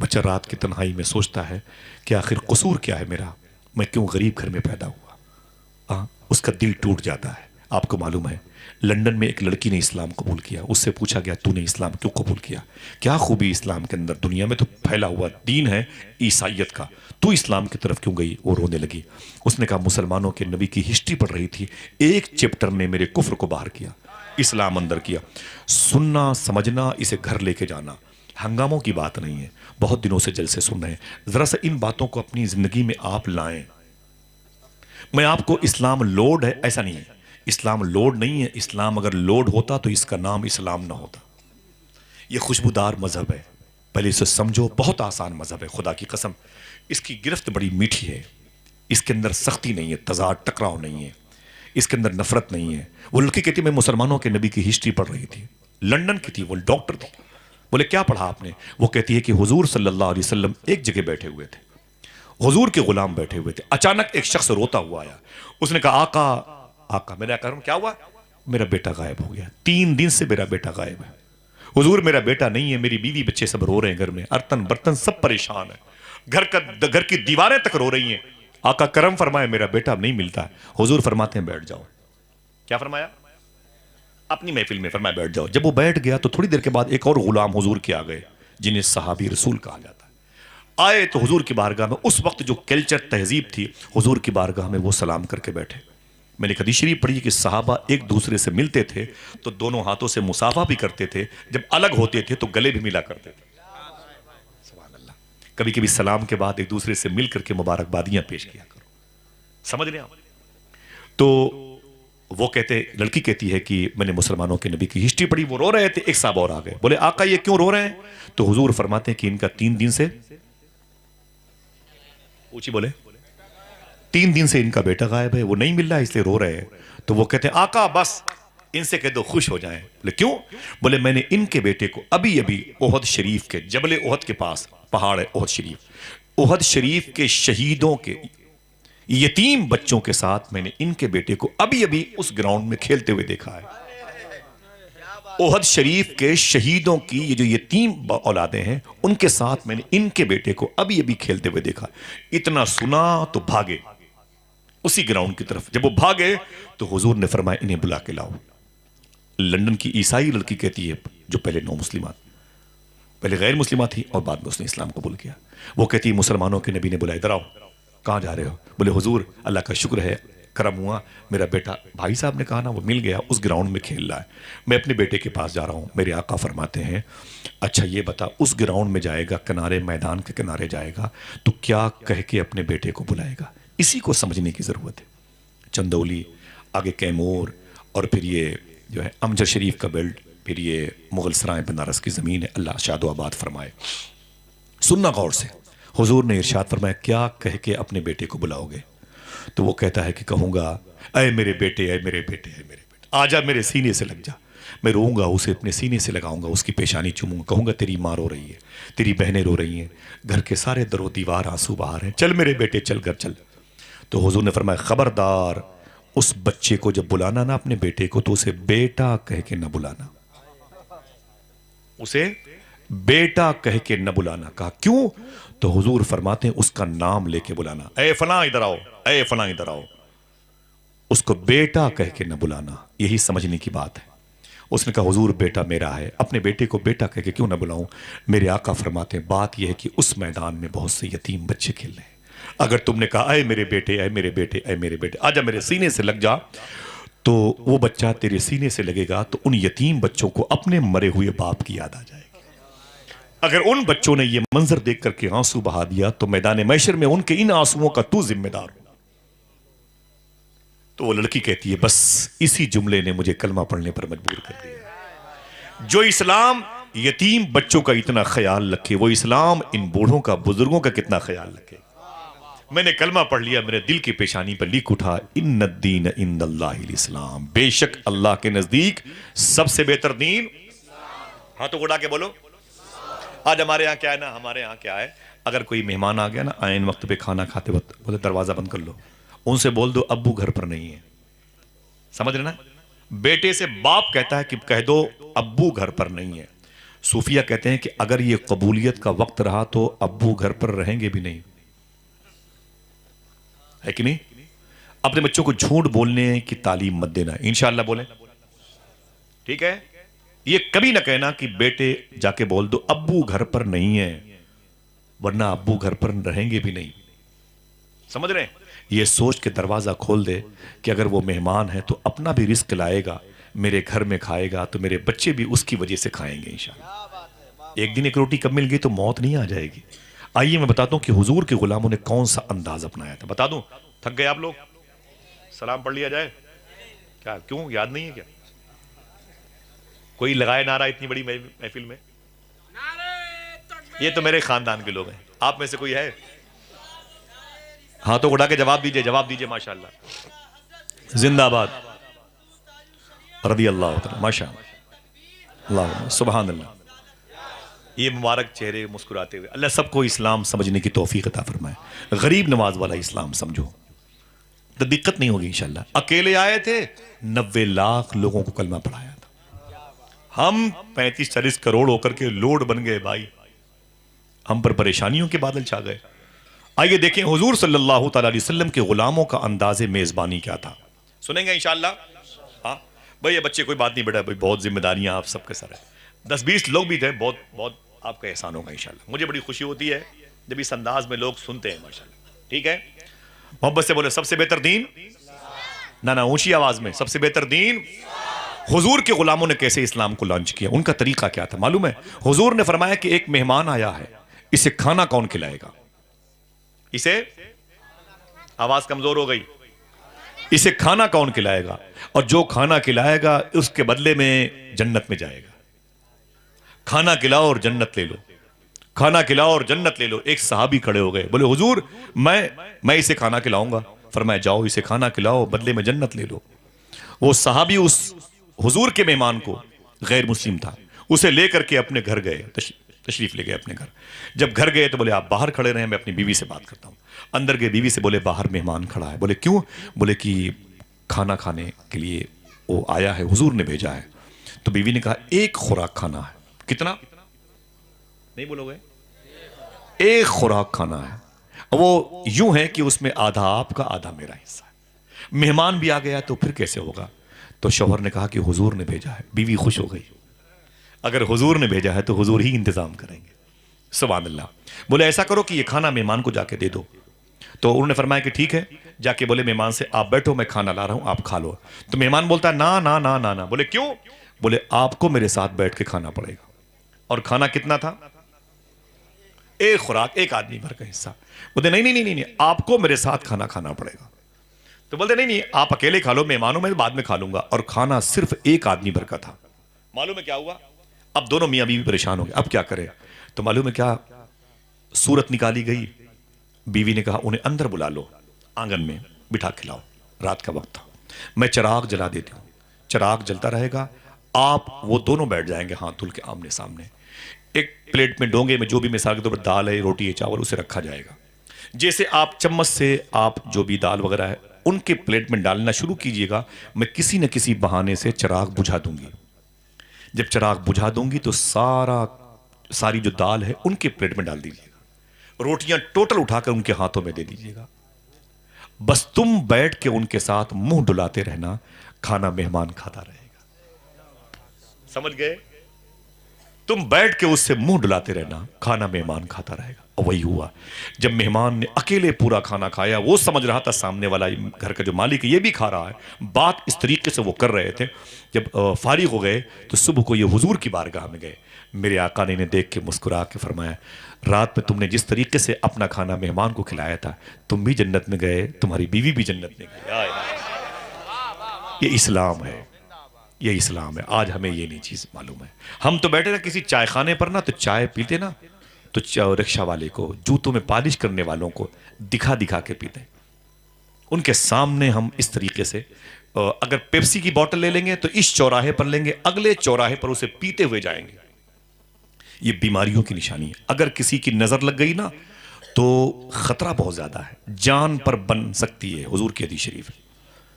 بچہ رات کی تنہائی میں سوچتا ہے کہ آخر قصور کیا ہے میرا، میں کیوں غریب گھر میں پیدا ہوا. اس کا دل ٹوٹ جاتا ہے. آپ کو معلوم ہے لندن میں ایک لڑکی نے اسلام قبول کیا، اس سے پوچھا گیا تو نے اسلام کیوں قبول کیا، کیا خوبی اسلام کے اندر، دنیا میں تو پھیلا ہوا دین ہے عیسائیت کا، تو اسلام کی طرف کیوں گئی؟ وہ رونے لگی. اس نے کہا مسلمانوں کے نبی کی ہسٹری پڑھ رہی تھی، ایک چیپٹر نے میرے کفر کو باہر کیا، اسلام اندر کیا. سننا سمجھنا، اسے گھر لے کے جانا ہنگاموں کی بات نہیں ہے. بہت دنوں سے جلسے سن رہے ہیں، ذرا سا ان باتوں کو اپنی زندگی میں آپ لائیں. میں آپ کو اسلام لوڈ ہے ایسا نہیں ہے، اسلام لوڈ نہیں ہے. اسلام اگر لوڈ ہوتا تو اس کا نام اسلام نہ ہوتا. یہ خوشبودار مذہب ہے، پہلے اسے سمجھو. بہت آسان مذہب ہے، خدا کی قسم. اس کی گرفت بڑی میٹھی ہے، اس کے اندر سختی نہیں ہے، تضاد ٹکراؤ نہیں ہے، اس کے اندر نفرت نہیں ہے. وہ لڑکی کہتی میں مسلمانوں کے نبی کی ہسٹری پڑھ رہی تھی، لندن کی تھی، وہ ڈاکٹر تھی. بولے کیا پڑھا آپ نے؟ وہ کہتی ہے کہ حضور صلی اللہ علیہ وسلم ایک جگہ بیٹھے ہوئے تھے، حضور کے غلام بیٹھے ہوئے تھے، اچانک ایک شخص روتا ہوا آیا. اس نے کہا آقا آقا. میں نے کہا کیا ہوا؟ میرا بیٹا غائب ہو گیا، 3 دن سے میرا بیٹا غائب ہے. حضور میرا بیٹا نہیں ہے، میری بیوی بچے سب رو رہے ہیں، گھر میں ارتن برتن سب پریشان ہے، گھر کی دیواریں تک رو رہی ہیں. آقا کرم فرمائے میرا بیٹا نہیں ملتا ہے. حضور فرماتے ہیں بیٹھ جاؤ. کیا فرمایا؟ اپنی محفل میں فرمایا بیٹھ جاؤ. جب وہ بیٹھ گیا تو تھوڑی دیر کے بعد ایک اور غلام حضور کے آ گئے جنہیں صحابی رسول کہا جاتا ہے. آئے تو حضور کی بارگاہ میں اس وقت جو کلچر تہذیب تھی، حضور کی بارگاہ میں وہ سلام کر کے بیٹھے. میں نے حدیث شریف پڑھی کہ صحابہ ایک دوسرے سے ملتے تھے تو دونوں ہاتھوں سے مصافحہ بھی کرتے تھے، جب الگ ہوتے تھے تو گلے بھی ملا کرتے تھے. سبحان اللہ. کبھی کبھی سلام کے بعد ایک دوسرے سے مل کر کے مبارکبادیاں پیش کیا کرو. سمجھ لیں آپ؟ تو وہ لڑکی کہتی ہے کہ میں نے مسلمانوں کے نبی کی ہسٹری پڑھی، وہ رو رہے تھے. ایک صاحب اور آ گئے، بولے آقا یہ کیوں رو رہے ہیں؟ تو حضور فرماتے ہیں کہ ان کا 3 دن سے بولے 3 دن سے ان کا بیٹا غائب ہے، وہ نہیں مل رہا اس لیے رو رہے ہیں. تو وہ کہتے ہیں آقا بس ان سے کہہ دو خوش ہو جائیں. بولے کیوں؟ بولے میں نے ان کے بیٹے کو ابھی احد شریف کے جبل احد کے پاس پہاڑ ہے احد شریف، احد شریف کے شہیدوں کے یتیم بچوں کے ساتھ میں نے ان کے بیٹے کو ابھی اس گراؤنڈ میں کھیلتے ہوئے دیکھا ہے. احد شریف کے شہیدوں کی یہ جو یتیم اولادیں ہیں ان کے ساتھ میں نے ان کے بیٹے کو ابھی کھیلتے ہوئے دیکھا. اتنا سنا تو بھاگے اسی گراؤنڈ کی طرف. جب وہ بھاگے تو حضور نے فرمایا انہیں بلا کے لاؤ. لندن کی عیسائی لڑکی کہتی ہے جو پہلے پہلے غیر مسلمات تھی اور بعد میں اس نے اسلام قبول کیا. وہ کہتی ہے مسلمانوں کے نبی نے بلایا، ادھر آؤ. کہاں جا رہے ہو؟ بولے حضور اللہ کا شکر ہے کرم ہوا، میرا بیٹا بھائی صاحب نے کہا نا وہ مل گیا، اس گراؤنڈ میں کھیل رہا ہے، میں اپنے بیٹے کے پاس جا رہا ہوں. میرے آقا فرماتے ہیں اچھا یہ بتا اس گراؤنڈ میں جائے گا، کنارے میدان کے کنارے جائے گا تو کیا کہہ کے اپنے بیٹے کو بلائے گا؟ اسی کو سمجھنے کی ضرورت ہے. چندولی، آگے کیمور، اور پھر یہ جو ہے امجد شریف کا بیلٹ، پھر یہ مغل سرائے بنارس کی زمین ہے. اللہ شاد و آباد فرمائے. سننا غور سے. حضور نے ارشاد فرمایا کیا کہہ کے اپنے بیٹے کو بلاؤ گے؟ تو وہ کہتا ہے کہ کہوں گا اے میرے بیٹے، اے میرے بیٹے، اے میرے بیٹے، آ جا میرے سینے سے لگ جا. میں روؤں گا، اسے اپنے سینے سے لگاؤں گا، اس کی پیشانی چوموں گا، کہوں گا تیری ماں رو رہی ہے، تیری بہنیں رو رہی ہیں، گھر کے سارے در و دیوار آنسو بہا رہے ہیں، چل میرے بیٹے چل گھر چل. تو حضور نے فرمایا خبردار اس بچے کو جب بلانا نا اپنے بیٹے کو تو اسے بیٹا کہہ کے نہ بلانا، اسے بیٹا کہہ کے نہ بلانا. کہا کیوں؟ تو حضور فرماتے ہیں اس کا نام لے کے بلانا، اے فلاں ادھر آؤ، اے فلاں ادھر آؤ. اس کو بیٹا کہہ کے نہ بلانا، یہی سمجھنے کی بات ہے. اس نے کہا حضور بیٹا میرا ہے، اپنے بیٹے کو بیٹا کہہ کے کیوں نہ بلاؤں؟ میرے آقا فرماتے ہیں بات یہ ہے کہ اس میدان میں بہت سے یتیم بچے کھیل رہے ہیں. اگر تم نے کہا اے میرے بیٹے، اے میرے بیٹے، اے میرے بیٹے، آجا میرے سینے سے لگ جا، تو وہ بچہ تیرے سینے سے لگے گا تو ان یتیم بچوں کو اپنے مرے ہوئے باپ کی یاد آ جائے گی. اگر ان بچوں نے یہ منظر دیکھ کر کے آنسو بہا دیا تو میدان محشر میں ان کے ان آنسوؤں کا تو ذمہ دار ہو. تو وہ لڑکی کہتی ہے بس اسی جملے نے مجھے کلمہ پڑھنے پر مجبور کر دیا. جو اسلام یتیم بچوں کا اتنا خیال رکھے، وہ اسلام ان بوڑھوں کا، بزرگوں کا کتنا خیال رکھے. میں نے کلمہ پڑھ لیا، میرے دل کی پیشانی پر لکھ اٹھا ان الدین عند اللہ الاسلام، بے شک اللہ کے نزدیک سب سے بہتر دین. ہاتھوں کو اڑا کے بولو. آج ہمارے ہاں کیا ہے نا، ہمارے ہاں کیا ہے، اگر کوئی مہمان آ گیا نا عین وقت پہ کھانا کھاتے وقت، بولے دروازہ بند کر لو، ان سے بول دو ابو گھر پر نہیں ہے. سمجھ رہے نا؟ بیٹے سے باپ کہتا ہے کہ کہہ دو ابو گھر پر نہیں ہے. صوفیہ کہتے ہیں کہ اگر یہ قبولیت کا وقت رہا تو ابو گھر پر رہیں گے بھی نہیں، ہے کہ نہیں؟ اپنے بچوں کو جھوٹ بولنے کی تعلیم مت دینا، انشاءاللہ بولیں، ٹھیک ہے؟ یہ کبھی نہ کہنا کہ بیٹے جا کے بول دو ابو گھر پر نہیں ہے، ورنہ ابو گھر پر رہیں گے بھی نہیں. سمجھ رہے ہیں؟ یہ سوچ کے دروازہ کھول دے کہ اگر وہ مہمان ہے تو اپنا بھی رزق لائے گا، میرے گھر میں کھائے گا تو میرے بچے بھی اس کی وجہ سے کھائیں گے انشاءاللہ. ایک دن ایک روٹی کب مل گئی تو موت نہیں آ جائے گی. آئیے میں بتاتا ہوں کہ حضور کے غلاموں نے کون سا انداز اپنایا تھا. بتا دوں؟ تھک گئے آپ لوگ؟ سلام پڑھ لیا جائے کیا؟ کیوں یاد نہیں ہے کیا؟ کوئی لگائے نعرہ اتنی بڑی محفل میں؟ یہ تو میرے خاندان کے لوگ ہیں، آپ میں سے کوئی ہے؟ ہاتھوں کو اڑا کے جواب دیجئے، جواب دیجئے. ماشاءاللہ، زندہ آباد، رضی اللہ تعالی، ماشاءاللہ، اللہ سبحان اللہ. یہ مبارک چہرے مسکراتے ہوئے، اللہ سب کو اسلام سمجھنے کی توفیق عطا فرمائے. غریب نواز والا اسلام سمجھو تو دقت نہیں ہوگی انشاءاللہ. اکیلے آئے تھے، 90 لاکھ لوگوں کو کلمہ پڑھایا تھا. ہم 35-40 کروڑ ہو کر کے لوڈ بن گئے بھائی، ہم پر پریشانیوں کے بادل چھا گئے. آئیے دیکھیں حضور صلی اللہ تعالی علیہ وسلم کے غلاموں کا انداز میزبانی کیا تھا. سنیں گے انشاءاللہ. ہاں بھائی، یہ بچے کوئی بات نہیں بیٹا، بھائی بہت ذمہ داریاں آپ سب کے سر ہیں. 10-20 لوگ بھی تھے، بہت بہت آپ کا احسان ہوگا انشاءاللہ. مجھے بڑی خوشی ہوتی ہے جب اس انداز میں لوگ سنتے ہیں ماشاءاللہ. ٹھیک ہے، محبت سے بولے سب سے بہتر دین، نہ اونچی آواز میں، سب سے بہتر دین. حضور کے غلاموں نے کیسے اسلام کو لانچ کیا، ان کا طریقہ کیا تھا معلوم ہے؟ حضور نے فرمایا کہ ایک مہمان آیا ہے، اسے کھانا کون کھلائے گا؟ اسے، آواز کمزور ہو گئی، اسے کھانا کون کھلائے گا؟ اور جو کھانا کھلائے گا اس کے بدلے میں جنت میں جائے گا. کھانا کھلاؤ اور جنت لے لو، کھانا کھلاؤ اور جنت لے لو. ایک صحابی کھڑے ہو گئے، بولے حضور میں اسے کھانا کھلاؤں گا. فرمایا جاؤ اسے کھانا کھلاؤ، بدلے میں جنت لے لو. وہ صحابی اس حضور کے مہمان کو، غیر مسلم تھا، اسے لے کر کے اپنے گھر گئے، تشریف لے گئے اپنے گھر. جب گھر گئے تو بولے آپ باہر کھڑے رہیں، میں اپنی بیوی سے بات کرتا ہوں. اندر گئے، بیوی سے بولے باہر مہمان کھڑا ہے. بولے کیوں؟ بولے کہ کھانا کھانے کے لیے وہ آیا ہے، حضور نے بھیجا ہے. تو بیوی نے کہا ایک خوراک کھانا ہے. کتنا؟ نہیں بولو گے؟ ایک خوراک کھانا ہے. وہ یوں ہے کہ اس میں آدھا آپ کا آدھا میرا حصہ ہے. مہمان بھی آ گیا تو پھر کیسے ہوگا؟ تو شوہر نے کہا کہ حضور نے بھیجا ہے. بیوی خوش ہو گئی، اگر حضور نے بھیجا ہے تو حضور ہی انتظام کریں گے. سبحان اللہ. بولے ایسا کرو کہ یہ کھانا مہمان کو جا کے دے دو. تو انہوں نے فرمایا کہ ٹھیک ہے. جا کے بولے مہمان سے آپ بیٹھو، میں کھانا لا رہا ہوں، آپ کھا لو. تو مہمان بولتا ہے نا نا نا نا نا. بولے کیوں؟ بولے آپ کو میرے ساتھ بیٹھ کے کھانا پڑے گا. اور کھانا کتنا تھا؟ ایک خوراک، ایک آدمی بھر کا حصہ. بولتے نہیں نہیں نہیں نہیں، آپ کو میرے ساتھ کھانا کھانا پڑے گا. تو بولتے نہیں نہیں، آپ اکیلے کھا لو، مہمانوں میں بعد میں کھا لوں گا. اور کھانا صرف ایک آدمی بھر کا تھا. معلوم ہے کیا ہوا؟ اب دونوں میاں بیوی پریشان ہو گئے، اب کیا کرے؟ تو معلوم ہے کیا صورت نکالی گئی؟ بیوی نے کہا انہیں اندر بلا لو آنگن میں. بٹھا کے لاؤ. رات کا وقت تھا. میں چراغ جلا دیتی ہوں, چراغ جلتا رہے گا, آپ وہ دونوں بیٹھ جائیں گے ہاتھ دھل کے آمنے سامنے. ایک پلیٹ میں, ڈونگے میں جو بھی مثال کے طور پر دال ہے, روٹی ہے, چاول, اسے رکھا جائے گا. جیسے آپ چمچ سے آپ جو بھی دال وغیرہ ہے ان کے پلیٹ میں ڈالنا شروع کیجئے گا, میں کسی نہ کسی بہانے سے چراغ بجھا دوں گی. جب چراغ بجھا دوں گی تو ساری جو دال ہے ان کے پلیٹ میں ڈال دیجئے گا, روٹیاں ٹوٹل اٹھا کر ان کے ہاتھوں میں دے دیجئے گا. بس تم بیٹھ کے ان کے ساتھ منہ ڈلاتے رہنا, کھانا مہمان کھاتا رہے گا. سمجھ گئے؟ تم بیٹھ کے اس سے منہ ڈلاتے رہنا, کھانا مہمان کھاتا رہے گا. اور وہی ہوا. جب مہمان نے اکیلے پورا کھانا کھایا, وہ سمجھ رہا تھا سامنے والا گھر کا جو مالک ہے یہ بھی کھا رہا ہے. بات اس طریقے سے وہ کر رہے تھے. جب فارغ ہو گئے تو صبح کو یہ حضور کی بارگاہ میں گئے. میرے آقا نے انہیں دیکھ کے مسکرا کے فرمایا, رات میں تم نے جس طریقے سے اپنا کھانا مہمان کو کھلایا تھا, تم بھی جنت میں گئے, تمہاری بیوی بھی جنت میں گئی. یہ اسلام ہے, یہ اسلام ہے. آج ہمیں یہ نہیں چیز معلوم ہے. ہم تو بیٹھے نا کسی چائے خانے پر نا, تو چائے پیتے نا تو رکشہ والے کو, جوتوں میں پالش کرنے والوں کو دکھا دکھا کے پیتے ہیں. ان کے سامنے ہم اس طریقے سے, اگر پیپسی کی بوتل لے لیں گے تو اس چوراہے پر لیں گے, اگلے چوراہے پر اسے پیتے ہوئے جائیں گے. یہ بیماریوں کی نشانی ہے. اگر کسی کی نظر لگ گئی نا تو خطرہ بہت زیادہ ہے, جان پر بن سکتی ہے. حضور کی حدیث شریف ہے,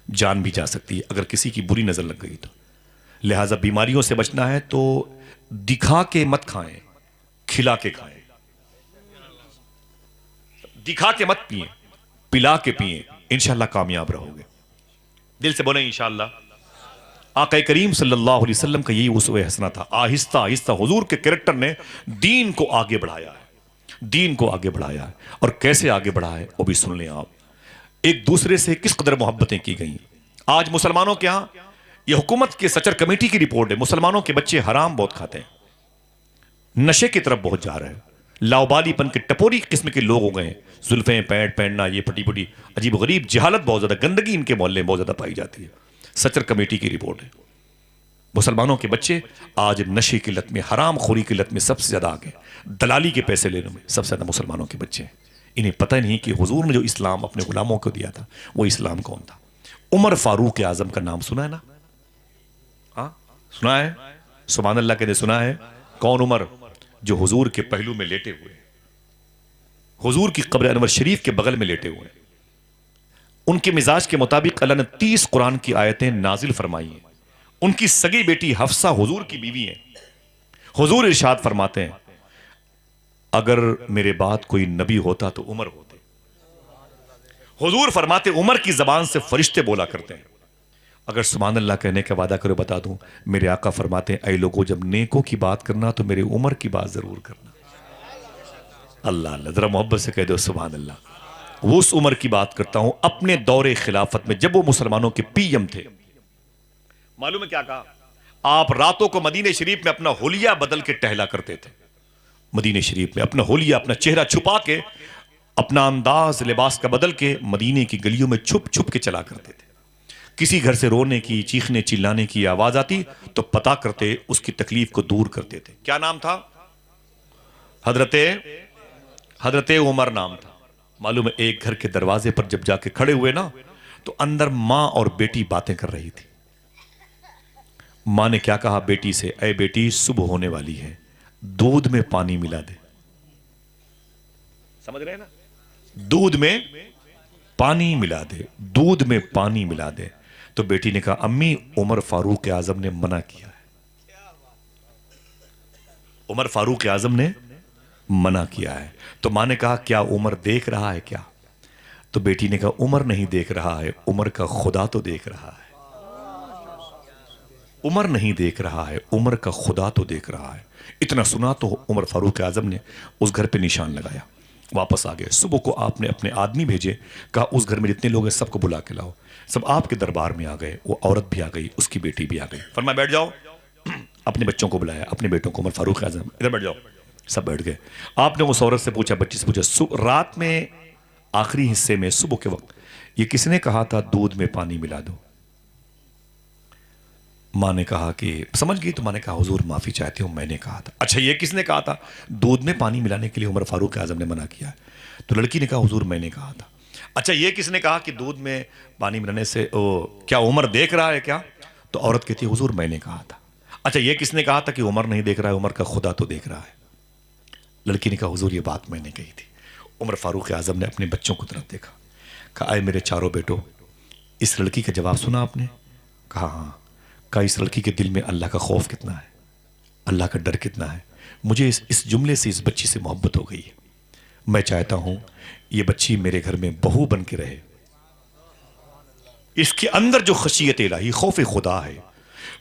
جان بھی جا سکتی ہے اگر کسی کی بری نظر لگ گئی تو. لہٰذا بیماریوں سے بچنا ہے تو دکھا کے مت کھائیں, کھلا کے کھائیں. دکھا کے مت پئیں, پلا کے پئیں, انشاءاللہ کامیاب رہو گے. دل سے بولیں انشاءاللہ. آقا کریم صلی اللہ علیہ وسلم کا یہی اسوہ حسنہ تھا. آہستہ آہستہ حضور کے کریکٹر نے دین کو آگے بڑھایا ہے, دین کو آگے بڑھایا ہے. اور کیسے آگے بڑھایا ہے وہ بھی سن لیں آپ. ایک دوسرے سے کس قدر محبتیں کی گئیں. آج مسلمانوں کے ہاں, یہ حکومت کے سچر کمیٹی کی رپورٹ ہے, مسلمانوں کے بچے حرام بہت کھاتے ہیں, نشے کی طرف بہت جا رہے ہیں, لاوبالی پن کے ٹپوری قسم کے لوگ ہو گئے ہیں. زلفیں پینٹ پہننا, یہ پھٹی پھٹی عجیب و غریب جہالت بہت زیادہ, گندگی ان کے محلے میں بہت زیادہ پائی جاتی ہے. سچر کمیٹی کی رپورٹ ہے. مسلمانوں کے بچے آج نشے کی لت میں, حرام خوری کی لت میں سب سے زیادہ آگے, دلالی کے پیسے لینے میں سب سے زیادہ مسلمانوں کے بچے ہیں. انہیں پتہ نہیں کہ حضور نے جو اسلام اپنے غلاموں کو دیا تھا وہ اسلام کون تھا. عمر فاروق اعظم کا نام سنا ہے نا؟ ہاں سنا ہے؟ سبحان اللہ کہتے سنا ہے. کون عمر؟ جو حضور کے پہلو میں لیٹے ہوئے, حضور کی قبر انور شریف کے بغل میں لیٹے ہوئے. ان کے مزاج کے مطابق اللہ نے 30 قرآن کی آیتیں نازل فرمائی ہیں. ان کی سگی بیٹی حفصہ حضور کی بیوی ہیں. حضور ارشاد فرماتے ہیں, اگر میرے بعد کوئی نبی ہوتا تو عمر ہوتے. حضور فرماتے عمر کی زبان سے فرشتے بولا کرتے ہیں. اگر سبحان اللہ کہنے کا وعدہ کرو بتا دوں, میرے آقا فرماتے ہیں, اے لوگوں جب نیکوں کی بات کرنا تو میرے عمر کی بات ضرور کرنا. اللہ اللہ, ذرا محبت سے کہہ دو سبحان اللہ. وہ اس عمر کی بات کرتا ہوں اپنے دور خلافت میں جب وہ مسلمانوں کے پی ایم تھے. معلوم ہے کیا کہا؟ آپ راتوں کو مدینہ شریف میں اپنا حلیہ بدل کے ٹہلا کرتے تھے. مدینہ شریف میں اپنا حلیہ, اپنا چہرہ چھپا کے, اپنا انداز لباس کا بدل کے مدینے کی گلیوں میں چھپ چھپ کے چلا کرتے تھے. کسی گھر سے رونے کی, چیخنے چلانے کی آواز آتی تو پتا کرتے, اس کی تکلیف کو دور کرتے تھے. کیا نام تھا؟ حضرت عمر نام تھا. معلوم ہے ایک گھر کے دروازے پر جب جا کے کھڑے ہوئے نا تو اندر ماں اور بیٹی باتیں کر رہی تھی. ماں نے کیا کہا بیٹی سے, اے بیٹی صبح ہونے والی ہے, دودھ میں پانی ملا دے. سمجھ رہے ہیں نا؟ دودھ میں پانی ملا دے, دودھ میں پانی ملا دے. تو بیٹی نے کہا امی عمر فاروق اعظم نے منع کیا ہے. عمر فاروق اعظم نے منع کیا ہے. تو ماں نے کہا کیا عمر دیکھ رہا ہے کیا؟ تو بیٹی نے کہا عمر نہیں دیکھ رہا ہے, عمر کا خدا تو دیکھ رہا ہے. عمر نہیں دیکھ رہا ہے, عمر کا خدا تو دیکھ رہا ہے. اتنا سنا تو عمر فاروق اعظم نے اس گھر پہ نشان لگایا, واپس آ گئے. صبح کو آپ نے اپنے آدمی بھیجے, کہا اس گھر میں جتنے لوگ ہیں سب کو بلا کے لاؤ. سب آپ کے دربار میں آ گئے. وہ عورت بھی آ گئی, اس کی بیٹی بھی آ گئی. فرمایا بیٹھ جاؤ. اپنے بچوں کو بلایا, اپنے بیٹوں کو, عمر فاروق اعظم ادھر بیٹھ جاؤ. سب بیٹھ گئے. آپ نے اس عورت سے پوچھا, بچی سے پوچھا, رات میں آخری حصے میں صبح کے وقت یہ کس نے کہا تھا دودھ میں پانی ملا دو؟ ماں نے کہا کہ سمجھ گئی. تو ماں نے کہا حضور معافی چاہتے ہوں, میں نے کہا تھا. اچھا یہ کس نے کہا تھا دودھ میں پانی ملانے کے لیے عمر فاروق اعظم نے منع کیا ہے؟ تو لڑکی نے کہا حضور میں نے کہا تھا. اچھا یہ کس نے کہا کہ دودھ میں پانی ملانے سے کیا عمر دیکھ رہا ہے کیا؟ تو عورت کہتی ہے حضور میں نے کہا تھا. اچھا یہ کس نے کہا تھا کہ عمر نہیں دیکھ رہا ہے، عمر کا خدا تو دیکھ رہا ہے؟ لڑکی نے کہا حضور یہ بات میں نے کہی تھی. عمر فاروق اعظم نے اپنے بچوں کو طرف دیکھا، کہا اے میرے چاروں بیٹوں، اس لڑکی کا جواب سنا آپ نے؟ کہا ہاں. کہا اس لڑکی کے دل میں اللہ کا خوف کتنا ہے، اللہ کا ڈر کتنا ہے. مجھے اس جملے سے اس بچی سے محبت ہو گئی ہے. میں چاہتا ہوں یہ بچی میرے گھر میں بہو بن کے رہے. اس کے اندر جو خشیت الہی، خوف خدا ہے،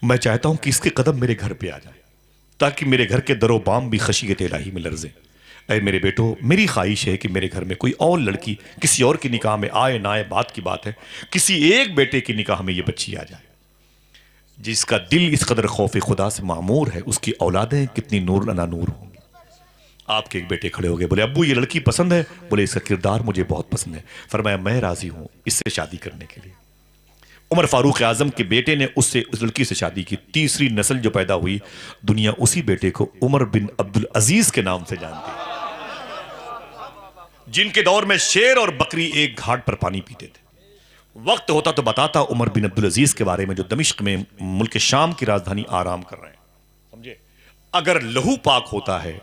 میں چاہتا ہوں کہ اس کے قدم میرے گھر پہ آ جائے تاکہ میرے گھر کے در و بام بھی خشیت الہی میں لرزیں. اے میرے بیٹو، میری خواہش ہے کہ میرے گھر میں کوئی اور لڑکی کسی اور کی نکاح میں آئے نہ آئے بات کی بات ہے، کسی ایک بیٹے کی نکاح میں یہ بچی آ جائے. جس کا دل اس قدر خوف خدا سے معمور ہے، اس کی اولادیں کتنی نور لنا نور ہوں گی. آپ کے ایک بیٹے کھڑے ہو گئے، بولے ابو یہ لڑکی پسند ہے؟ بولے اس کا کردار مجھے بہت پسند ہے. فرمایا میں راضی ہوں اس سے شادی کرنے کے لیے. عمر فاروق اعظم کے بیٹے نے اس لڑکی سے شادی کی. تیسری نسل جو پیدا ہوئی، دنیا اسی بیٹے کو عمر بن عبدالعزیز کے نام سے جانتی ہے، جن کے دور میں شیر اور بکری ایک گھاٹ پر پانی پیتے تھے. وقت ہوتا تو بتاتا عمر بن عبدالعزیز کے بارے میں، جو دمشق میں ملک شام کی راجدھانی آرام کر رہے ہیں. سمجھے؟ اگر لہو پاک ہوتا ہے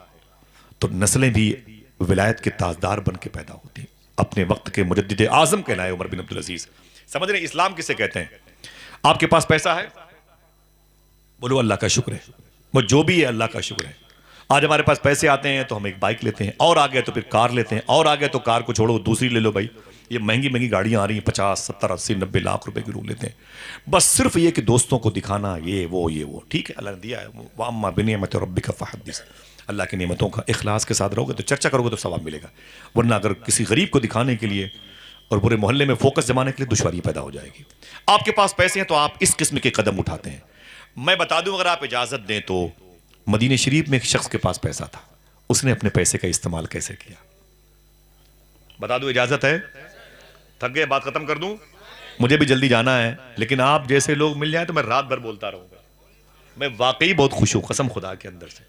تو نسلیں بھی ولایت کے تاجدار بن کے پیدا ہوتی ہیں. اپنے وقت کے مجدد اعظم کہلائے عمر بن عبدالعزیز. سمجھ رہے ہیں اسلام کسے کہتے ہیں؟ آپ کے پاس پیسہ ہے؟ بولو اللہ کا شکر ہے. وہ جو بھی ہے اللہ کا شکر ہے. آج ہمارے پاس پیسے آتے ہیں تو ہم ایک بائک لیتے ہیں، اور آگے تو پھر کار لیتے ہیں، اور آگے تو کار کو چھوڑو دوسری لے لو. بھائی یہ مہنگی مہنگی گاڑیاں آ رہی ہیں، 50 70 80 90 لاکھ روپے کی رو لیتے ہیں. بس صرف یہ کہ دوستوں کو دکھانا، یہ وہ ٹھیک ہے، اللہ نے دیا ہے. وَأَمَّا بِنِعْمَةِ رَبِّكَ فَحَدِّثْ. اللہ کی نعمتوں کا اخلاص کے ساتھ رہو گے تو چرچا کرو گے تو ثواب ملے گا. ورنہ اگر کسی غریب کو دکھانے کے لیے اور پورے محلے میں فوکس جمانے کے لیے دشواری پیدا ہو جائے گی. آپ کے پاس پیسے ہیں تو آپ اس قسم کے قدم اٹھاتے ہیں. میں بتا دوں اگر آپ اجازت دیں تو مدینہ شریف میں ایک شخص کے پاس پیسہ تھا، اس نے اپنے پیسے کا استعمال کیسے کیا؟ بتا دوں اجازت ہے؟ تھک گئے بات ختم کر دوں؟ مجھے بھی جلدی جانا ہے، لیکن آپ جیسے لوگ مل جائیں تو میں رات بھر بولتا رہوں گا. میں واقعی بہت خوش ہوں قسم خدا کے اندر سے.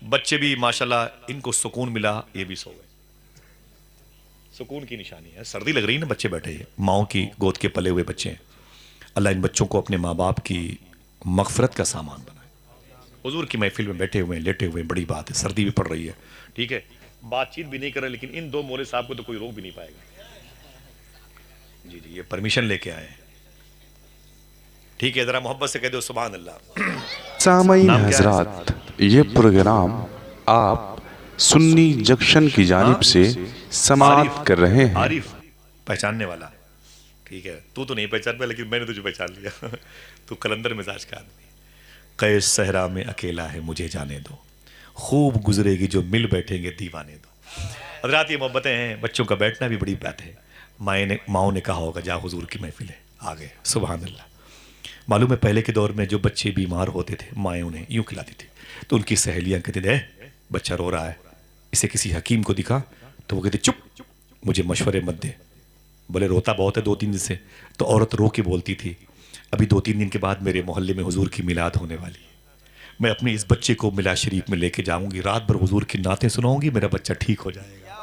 بچے بھی ماشاءاللہ ان کو سکون ملا، یہ بھی سو گئے. سکون کی نشانی ہے. سردی لگ رہی ہے نا، بچے بیٹھے ہیں، ماؤں کی گود کے پلے ہوئے بچے ہیں. اللہ ان بچوں کو اپنے ماں باپ کی مغفرت کا سامان بنائے. حضور کی محفل میں بیٹھے ہوئے ہیں، لیٹے ہوئے ہیں، بڑی بات ہے. سردی بھی پڑ رہی ہے، ٹھیک ہے، بات چیت بھی نہیں کر رہے، لیکن ان دو مولوی صاحب کو تو کوئی روک بھی نہیں پائے گا. جی یہ پرمیشن لے کے آئے ہیں. ٹھیک ہے، ذرا محبت سے کہہ دو سبحان اللہ. سامعین حضرات، یہ پروگرام آپ سنی جنکشن کی جانب سے سماعت کر رہے ہیں. عارف پہچاننے والا، ٹھیک ہے، تو نہیں پہچان پایا لیکن میں نے تجھے پہچان لیا. تو کلندر مزاج کا آدمی. قیس صحرا میں اکیلا ہے مجھے جانے دو، خوب گزرے گی جو مل بیٹھیں گے دیوانے دو. حضرات یہ محبتیں ہیں، بچوں کا بیٹھنا بھی بڑی بات ہے. ماؤں نے کہا ہوگا جا حضور کی محفل ہے، آگے سبحان اللہ. معلوم ہے پہلے کے دور میں جو بچے بیمار ہوتے تھے مائیں انہیں یوں کھلاتی تھی، تو ان کی سہیلیاں کہتی تھے بچہ رو رہا ہے، اسے کسی حکیم کو دکھا. تو وہ کہتے چپ، مجھے مشورے مت دے. بولے روتا بہت ہے 2-3 دن سے. تو عورت رو کے بولتی تھی ابھی 2-3 دن کے بعد میرے محلے میں حضور کی میلاد ہونے والی ہے، میں اپنے اس بچے کو میلاد شریف میں لے کے جاؤں گی، رات بھر حضور کی نعتیں سناؤں گی، میرا بچہ ٹھیک ہو جائے گا.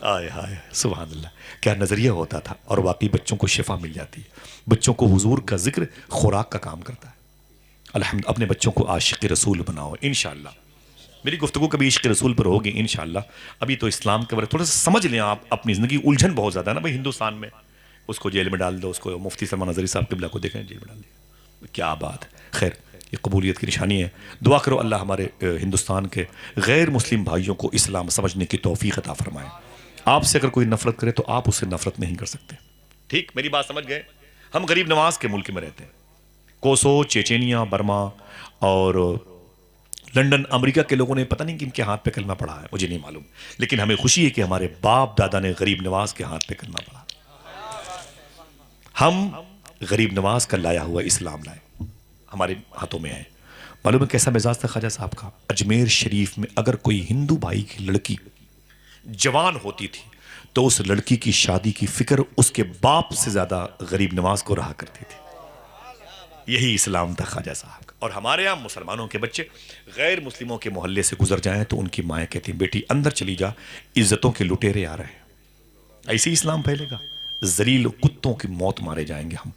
آئے ہائے سبحان اللہ، کیا نظریہ ہوتا تھا. اور واقعی بچوں کو شفا مل جاتی ہے. بچوں کو حضور کا ذکر خوراک کا کام کرتا ہے. الحمد اپنے بچوں کو عاشق رسول بناؤ انشاءاللہ. میری گفتگو کبھی عشق رسول پر ہوگی انشاءاللہ. ابھی تو اسلام کے بارے تھوڑا سا سمجھ لیں آپ. اپنی زندگی الجھن بہت زیادہ ہے نا بھائی ہندوستان میں. اس کو جیل میں ڈال دو، اس کو مفتی سلمان نظری صاحب قبلہ کو دیکھیں جیل میں ڈال دیا، کیا بات ہے. خیر یہ قبولیت کی نشانی ہے. دعا کرو اللہ ہمارے ہندوستان کے غیر مسلم بھائیوں کو اسلام سمجھنے کی توفیق عطا فرمائے. آپ سے اگر کوئی نفرت کرے تو آپ اس سے نفرت نہیں کر سکتے. ٹھیک میری بات سمجھ گئے؟ ہم غریب نواز کے ملک میں رہتے ہیں. کوسو، چیچینیا، برما اور لنڈن، امریکہ کے لوگوں نے پتہ نہیں کہ ان کے ہاتھ پہ کلمہ پڑھا ہے، مجھے نہیں معلوم، لیکن ہمیں خوشی ہے کہ ہمارے باپ دادا نے غریب نواز کے ہاتھ پہ کلمہ پڑھا. ہم غریب نواز کا لایا ہوا اسلام لائے، ہمارے ہاتھوں میں ہے. معلوم ہے کیسا مزاج تھا خواجہ صاحب کا؟ اجمیر شریف میں اگر کوئی ہندو بھائی کی لڑکی جوان ہوتی تھی تو اس لڑکی کی شادی کی فکر اس کے باپ سے زیادہ غریب نواز کو رہا کرتی تھی. یہی اسلام تھا خواجہ صاحب کا. اور ہمارے یہاں مسلمانوں کے بچے غیر مسلموں کے محلے سے گزر جائیں تو ان کی مائیں کہتی ہیں بیٹی اندر چلی جا، عزتوں کے لٹیرے آ رہے ہیں. ایسے اسلام پھیلے گا؟ ذلیل کتوں کی موت مارے جائیں گے ہم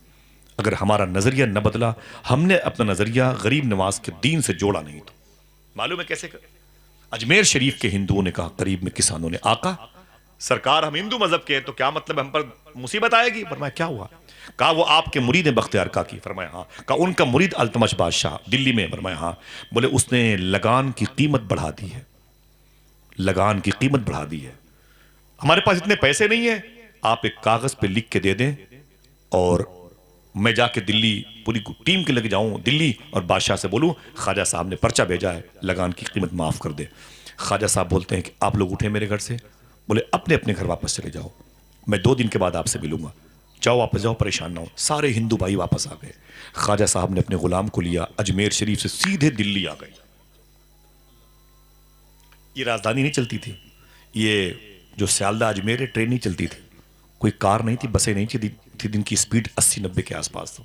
اگر ہمارا نظریہ نہ بدلا. ہم نے اپنا نظریہ غریب نواز کے دین سے جوڑا نہیں تو معلوم ہے کیسے اجمیر شریف کے ہندوؤں نے کہا قریب میں کسانوں نے آقا سرکار ہم ہندو مذہب کے ہیں تو کیا مطلب ہم پر مصیبت آئے گی؟ فرمایا کیا ہوا؟ کہا وہ آپ کے مرید ہیں بختیار کاکی. فرمایا ہاں. کہا ان کا مرید التمش بادشاہ دلی میں؟ فرمایا ہاں. بولے اس نے لگان کی قیمت بڑھا دی ہے. لگان کی قیمت بڑھا دی ہے. ہمارے پاس اتنے پیسے نہیں ہیں, آپ ایک کاغذ پہ لکھ کے دے دیں اور میں جا کے دلی پوری ٹیم کے لے کے جاؤں دلی اور بادشاہ سے بولوں خواجہ صاحب نے پرچہ بھیجا ہے لگان کی قیمت معاف کر دے. خواجہ صاحب بولتے ہیں کہ آپ لوگ اٹھے میرے گھر سے. بولے اپنے اپنے گھر واپس چلے جاؤ, میں 2 دن کے بعد آپ سے ملوں گا. جاؤ واپس جاؤ, پریشان نہ ہو. سارے ہندو بھائی واپس آ گئے. خواجہ صاحب نے اپنے غلام کو لیا, اجمیر شریف سے سیدھے دلی آ گئے. یہ راجدھانی نہیں چلتی تھی, یہ جو سیالدہ اجمیر ہے ٹرین نہیں چلتی تھی, کوئی کار نہیں تھی, بسیں نہیں تھی, جن کی سپیڈ 80-90 کے آس پاس تھا.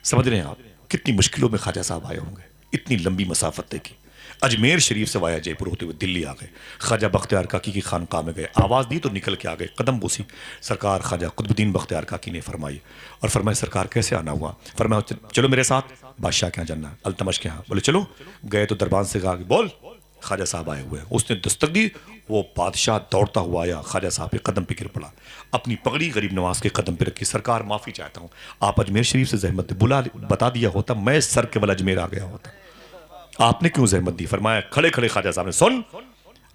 سمجھ رہے ہیں آپ کتنی مشکلوں میں خواجہ صاحب آئے ہوں گے, اتنی لمبی مسافت طے کی. اجمیر شریف سے وایا جے پور ہوتے ہوئے دلی آ گئے. خواجہ بختیار کاکی کی خانقاہ میں گئے, آواز دی تو نکل کے آ گئے, قدم بوسی. سرکار خواجہ قطب الدین بختیار کاکی نے فرمائی اور فرمایا سرکار کیسے آنا ہوا؟ فرمایا چلو میرے ساتھ بادشاہ کے یہاں جانا, التمش کے یہاں. بولے چلو. گئے تو دربان سے کہا کہ بول خواجہ صاحب آئے ہوئے ہیں. اس نے دستک دی, وہ بادشاہ دوڑتا ہوا آیا, خواجہ صاحب کے قدم پہ گر پڑا, اپنی پگڑی غریب نواز کے قدم پہ رکھی. سرکار معافی چاہتا ہوں, آپ اجمیر شریف سے زحمت بتا دیا ہوتا, میں سر کے بل اجمیر آ گیا ہوتا, آپ نے کیوں زحمت دی؟ فرمایا کھڑے کھڑے خواجہ صاحب نے سن,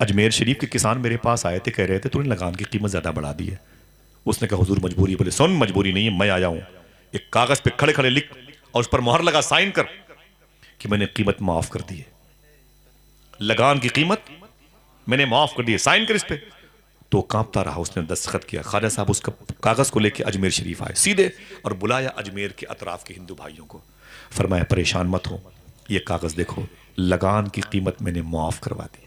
اجمیر شریف کے کسان میرے پاس آئے تھے, کہہ رہے تھے تو نے لگان کی قیمت زیادہ بڑھا دی ہے. اس نے کہا حضور مجبوری. بولے سن مجبوری نہیں ہے, میں آیا ہوں, ایک کاغذ پہ کھڑے کھڑے لکھ اور اس پر مہر لگا, سائن کر کہ میں نے قیمت معاف کر دی ہے, لگان کی قیمت میں نے معاف کر دی ہے, سائن کر اس پہ. تو کانپتا رہا, اس نے دستخط کیا. خواجہ صاحب اس کا کاغذ کو لے کے اجمیر شریف آئے سیدھے اور بلایا اجمیر کے اطراف کے ہندو بھائیوں کو. فرمایا پریشان مت ہو, یہ کاغذ دیکھو, لگان کی قیمت میں نے معاف کروا دی.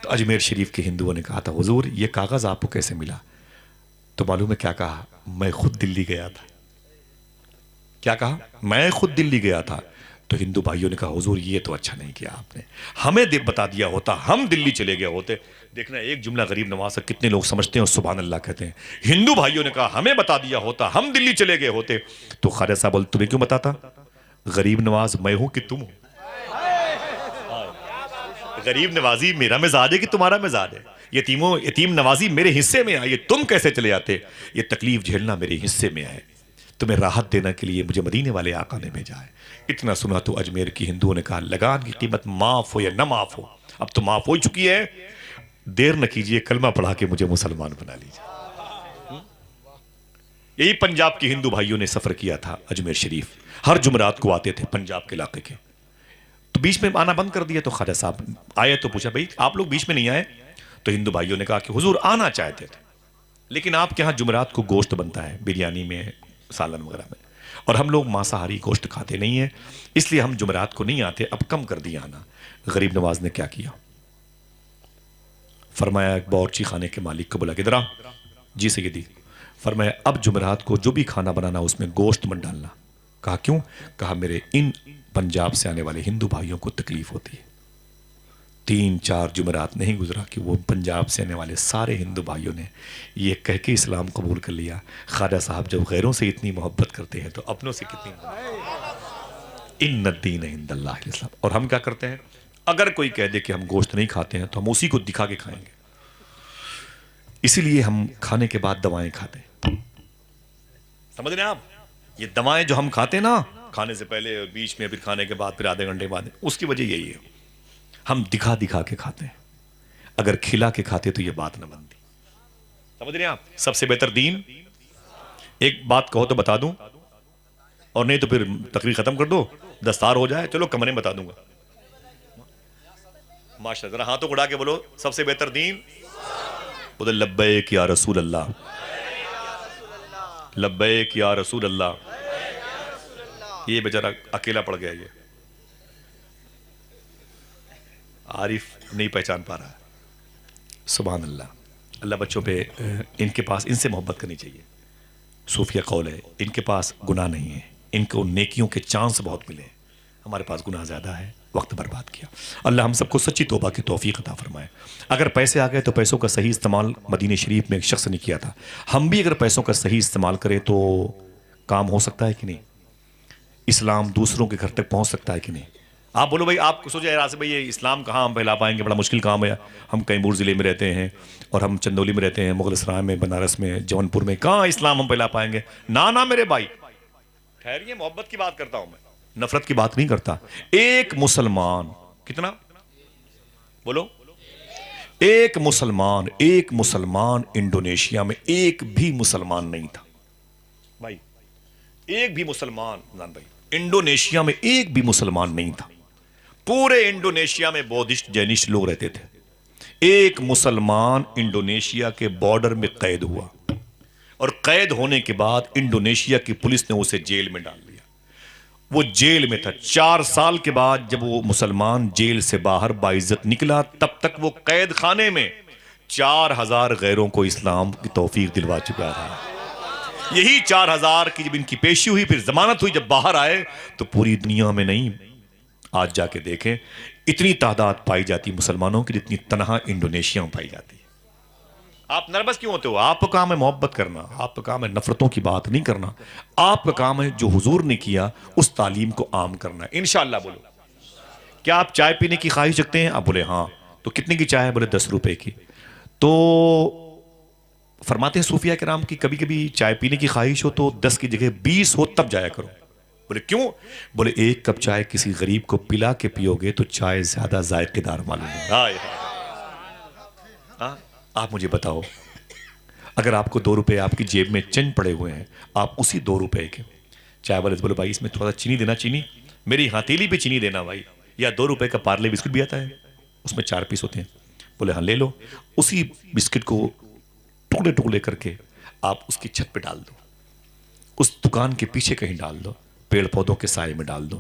تو اجمیر شریف کے ہندوؤں نے کہا تھا حضور یہ کاغذ آپ کو کیسے ملا؟ تو معلوم ہے کیا کہا؟ میں خود دلی گیا تھا. کیا کہا؟ میں خود دلی گیا تھا. تو ہندو بھائیوں نے کہا حضور یہ تو اچھا نہیں کیا آپ نے, ہمیں بتا دیا ہوتا, ہم دلی چلے گئے ہوتے. دیکھنا ایک جملہ غریب نواز کتنے لوگ سمجھتے ہیں اور سبحان اللہ کہتے ہیں. ہندو بھائیوں نے کہا ہمیں بتا دیا ہوتا, ہم دلی چلے گئے ہوتے. تو خواجہ صاحب بولے تمہیں کیوں بتاتا؟ غریب نواز میں ہوں کہ تم ہو؟ غریب نوازی میرا مزاج ہے کہ تمہارا مزاج ہے؟ یتیم نوازی میرے حصے میں آئی, تم کیسے چلے جاتے؟ یہ تکلیف جھیلنا میرے حصے میں ہے, تمہیں راحت دینے کے لیے مجھے مدینے والے آقا نے بھیجا ہے. اتنا سنا تو اجمیر کی ہندوؤں نے کہا لگان کی قیمت معاف ہو یا نہ معاف ہو, اب تو معاف ہو چکی ہے, دیر نہ کیجئے, کلمہ پڑھا کے مجھے مسلمان بنا لیجئے. یہی پنجاب کے ہندو بھائیوں نے سفر کیا تھا اجمیر شریف, ہر جمعرات کو آتے تھے پنجاب کے علاقے کے. تو بیچ میں آنا بند کر دیا. تو خواجہ صاحب آئے تو پوچھا بھائی آپ لوگ بیچ میں نہیں آئے؟ تو ہندو بھائیوں نے کہا کہ حضور آنا چاہتے تھے لیکن آپ کے ہاں جمعرات کو گوشت بنتا ہے, بریانی میں, سالن وغیرہ میں, اور ہم لوگ مانساہاری گوشت کھاتے نہیں ہیں, اس لیے ہم جمعرات کو نہیں آتے, اب کم کر دیا آنا. غریب نواز نے کیا کیا؟ فرمایا ایک باورچی خانے کے مالک کو بولا کدھر آ. جی سیدی. فرمایا اب جمعرات کو جو بھی کھانا بنانا اس میں گوشت مت ڈالنا. کہا کیوں؟ کہا میرے ان پنجاب سے آنے والے ہندو بھائیوں کو تکلیف ہوتی ہے. 3-4 جمعرات نہیں گزرا کہ وہ پنجاب سے آنے والے سارے ہندو بھائیوں نے یہ کہہ کے اسلام قبول کر لیا. خواجہ صاحب جب غیروں سے اتنی محبت کرتے ہیں تو اپنوں سے کتنی ان الدین عند اللہ الاسلام. اور ہم کیا کرتے ہیں؟ اگر کوئی کہہ دے کہ ہم گوشت نہیں کھاتے ہیں تو ہم اسی کو دکھا کے کھائیں گے. اسی لیے ہم کھانے کے بعد دوائیں کھاتے ہیں. سمجھ رہے ہیں آپ؟ یہ دوائیں جو ہم کھاتے ہیں نا, کھانے سے پہلے, بیچ میں, پھر کھانے کے بعد, پھر آدھے گھنٹے بعد, اس کی وجہ یہی ہے, ہم دکھا دکھا کے کھاتے ہیں. اگر کھلا کے کھاتے تو یہ بات نہ بنتی. سمجھ رہے ہیں آپ؟ سب سے بہتر دین. ایک بات کہو تو بتا دوں, اور نہیں تو پھر تقریر ختم کر دو, دستار ہو جائے. چلو کمرے بتا دوں گا. ماشاء اللہ, ذرا ہاتھوں کو اڑا کے بولو سب سے بہتر دین. بولے لبیک یا رسول اللہ, لبیک یا رسول اللہ. یہ بیچارہ اکیلا پڑ گیا, یہ عارف نہیں پہچان پا رہا ہے. سبحان اللہ. اللہ بچوں پہ ان کے پاس ان سے محبت کرنی چاہیے. صوفیہ قول ہے ان کے پاس گناہ نہیں ہے, ان کو نیکیوں کے چانس بہت ملے. ہمارے پاس گناہ زیادہ ہے. وقت برباد کیا. اللہ ہم سب کو سچی توبہ کی توفیق عطا فرمائے. اگر پیسے آ گئے تو پیسوں کا صحیح استعمال مدینہ شریف میں ایک شخص نے کیا تھا. ہم بھی اگر پیسوں کا صحیح استعمال کریں تو کام ہو سکتا ہے کہ نہیں؟ اسلام دوسروں کے گھر تک پہنچ سکتا ہے کہ نہیں؟ آپ بولو بھائی، آپ کو سوچے راستے بھائی یہ اسلام کہاں ہم پھیلا پائیں گے، بڑا مشکل کام ہے. ہم کیمور ضلع میں رہتے ہیں اور ہم چندولی میں رہتے ہیں، مغل سرائے میں، بنارس میں، جون پور میں، کہاں اسلام ہم پھیلا پائیں گے؟ نہ میرے بھائی، ٹھہریے، محبت کی بات کرتا ہوں میں، نفرت کی بات نہیں کرتا. ایک مسلمان، کتنا بولو، ایک مسلمان انڈونیشیا میں ایک بھی مسلمان نہیں تھا بھائی. ایک بھی مسلمان بھائی انڈونیشیا میں ایک بھی مسلمان نہیں تھا. پورے انڈونیشیا میں بودھسٹ جینسٹ لوگ رہتے تھے. ایک مسلمان انڈونیشیا کے بارڈر میں قید ہوا اور قید ہونے کے بعد انڈونیشیا کی پولیس نے اسے جیل میں ڈال دیا. وہ جیل میں تھا. 4 سال کے بعد جب وہ مسلمان جیل سے باہر باعزت نکلا، تب تک وہ قید خانے میں 4000 غیروں کو اسلام کی توفیق دلوا چکا تھا. یہی 4000 کی جب ان کی پیشی ہوئی، پھر ضمانت ہوئی، جب باہر آئے تو پوری دنیا میں نہیں، آج جا کے دیکھیں اتنی تعداد پائی جاتی مسلمانوں کی جتنی تنہا انڈونیشیا میں پائی جاتی ہے. آپ نروس کیوں ہوتے ہو؟ آپ کا کام ہے محبت کرنا، آپ کا کام ہے نفرتوں کی بات نہیں کرنا. آپ کا کام ہے جو حضور نے کیا اس تعلیم کو عام کرنا. انشاءاللہ بولو. کیا آپ چائے پینے کی خواہش رکھتے ہیں؟ آپ بولے ہاں. تو کتنے کی چائے؟ بولے 10 روپے کی. تو فرماتے ہیں صوفیہ کرام کی کبھی کبھی چائے پینے کی خواہش ہو تو 10 کی جگہ 20 ہو تب جایا کرو. بولے کیوں؟ بولے 1 کپ چائے کسی غریب کو پلا کے پیو گے تو چائے زیادہ ذائقے دار معلوم ہے. آپ مجھے بتاؤ، اگر آپ کو 2 روپے آپ کی جیب میں چند پڑے ہوئے ہیں، آپ اسی 2 روپے کے چائے والے بولے بھائی اس میں تھوڑا چینی دینا، چینی میری ہاتھیلی پہ چینی دینا بھائی، یا 2 روپے کا پارلے بسکٹ بھی آتا ہے، اس میں 4 پیس ہوتے ہیں. بولے ہاں لے لو. اسی بسکٹ کو ٹکڑے ٹکڑے کر کے آپ اس کی چھت پہ ڈال دو، اس دکان کے پیچھے کہیں ڈال دو، پیڑ پودوں کے سائے میں ڈال دو.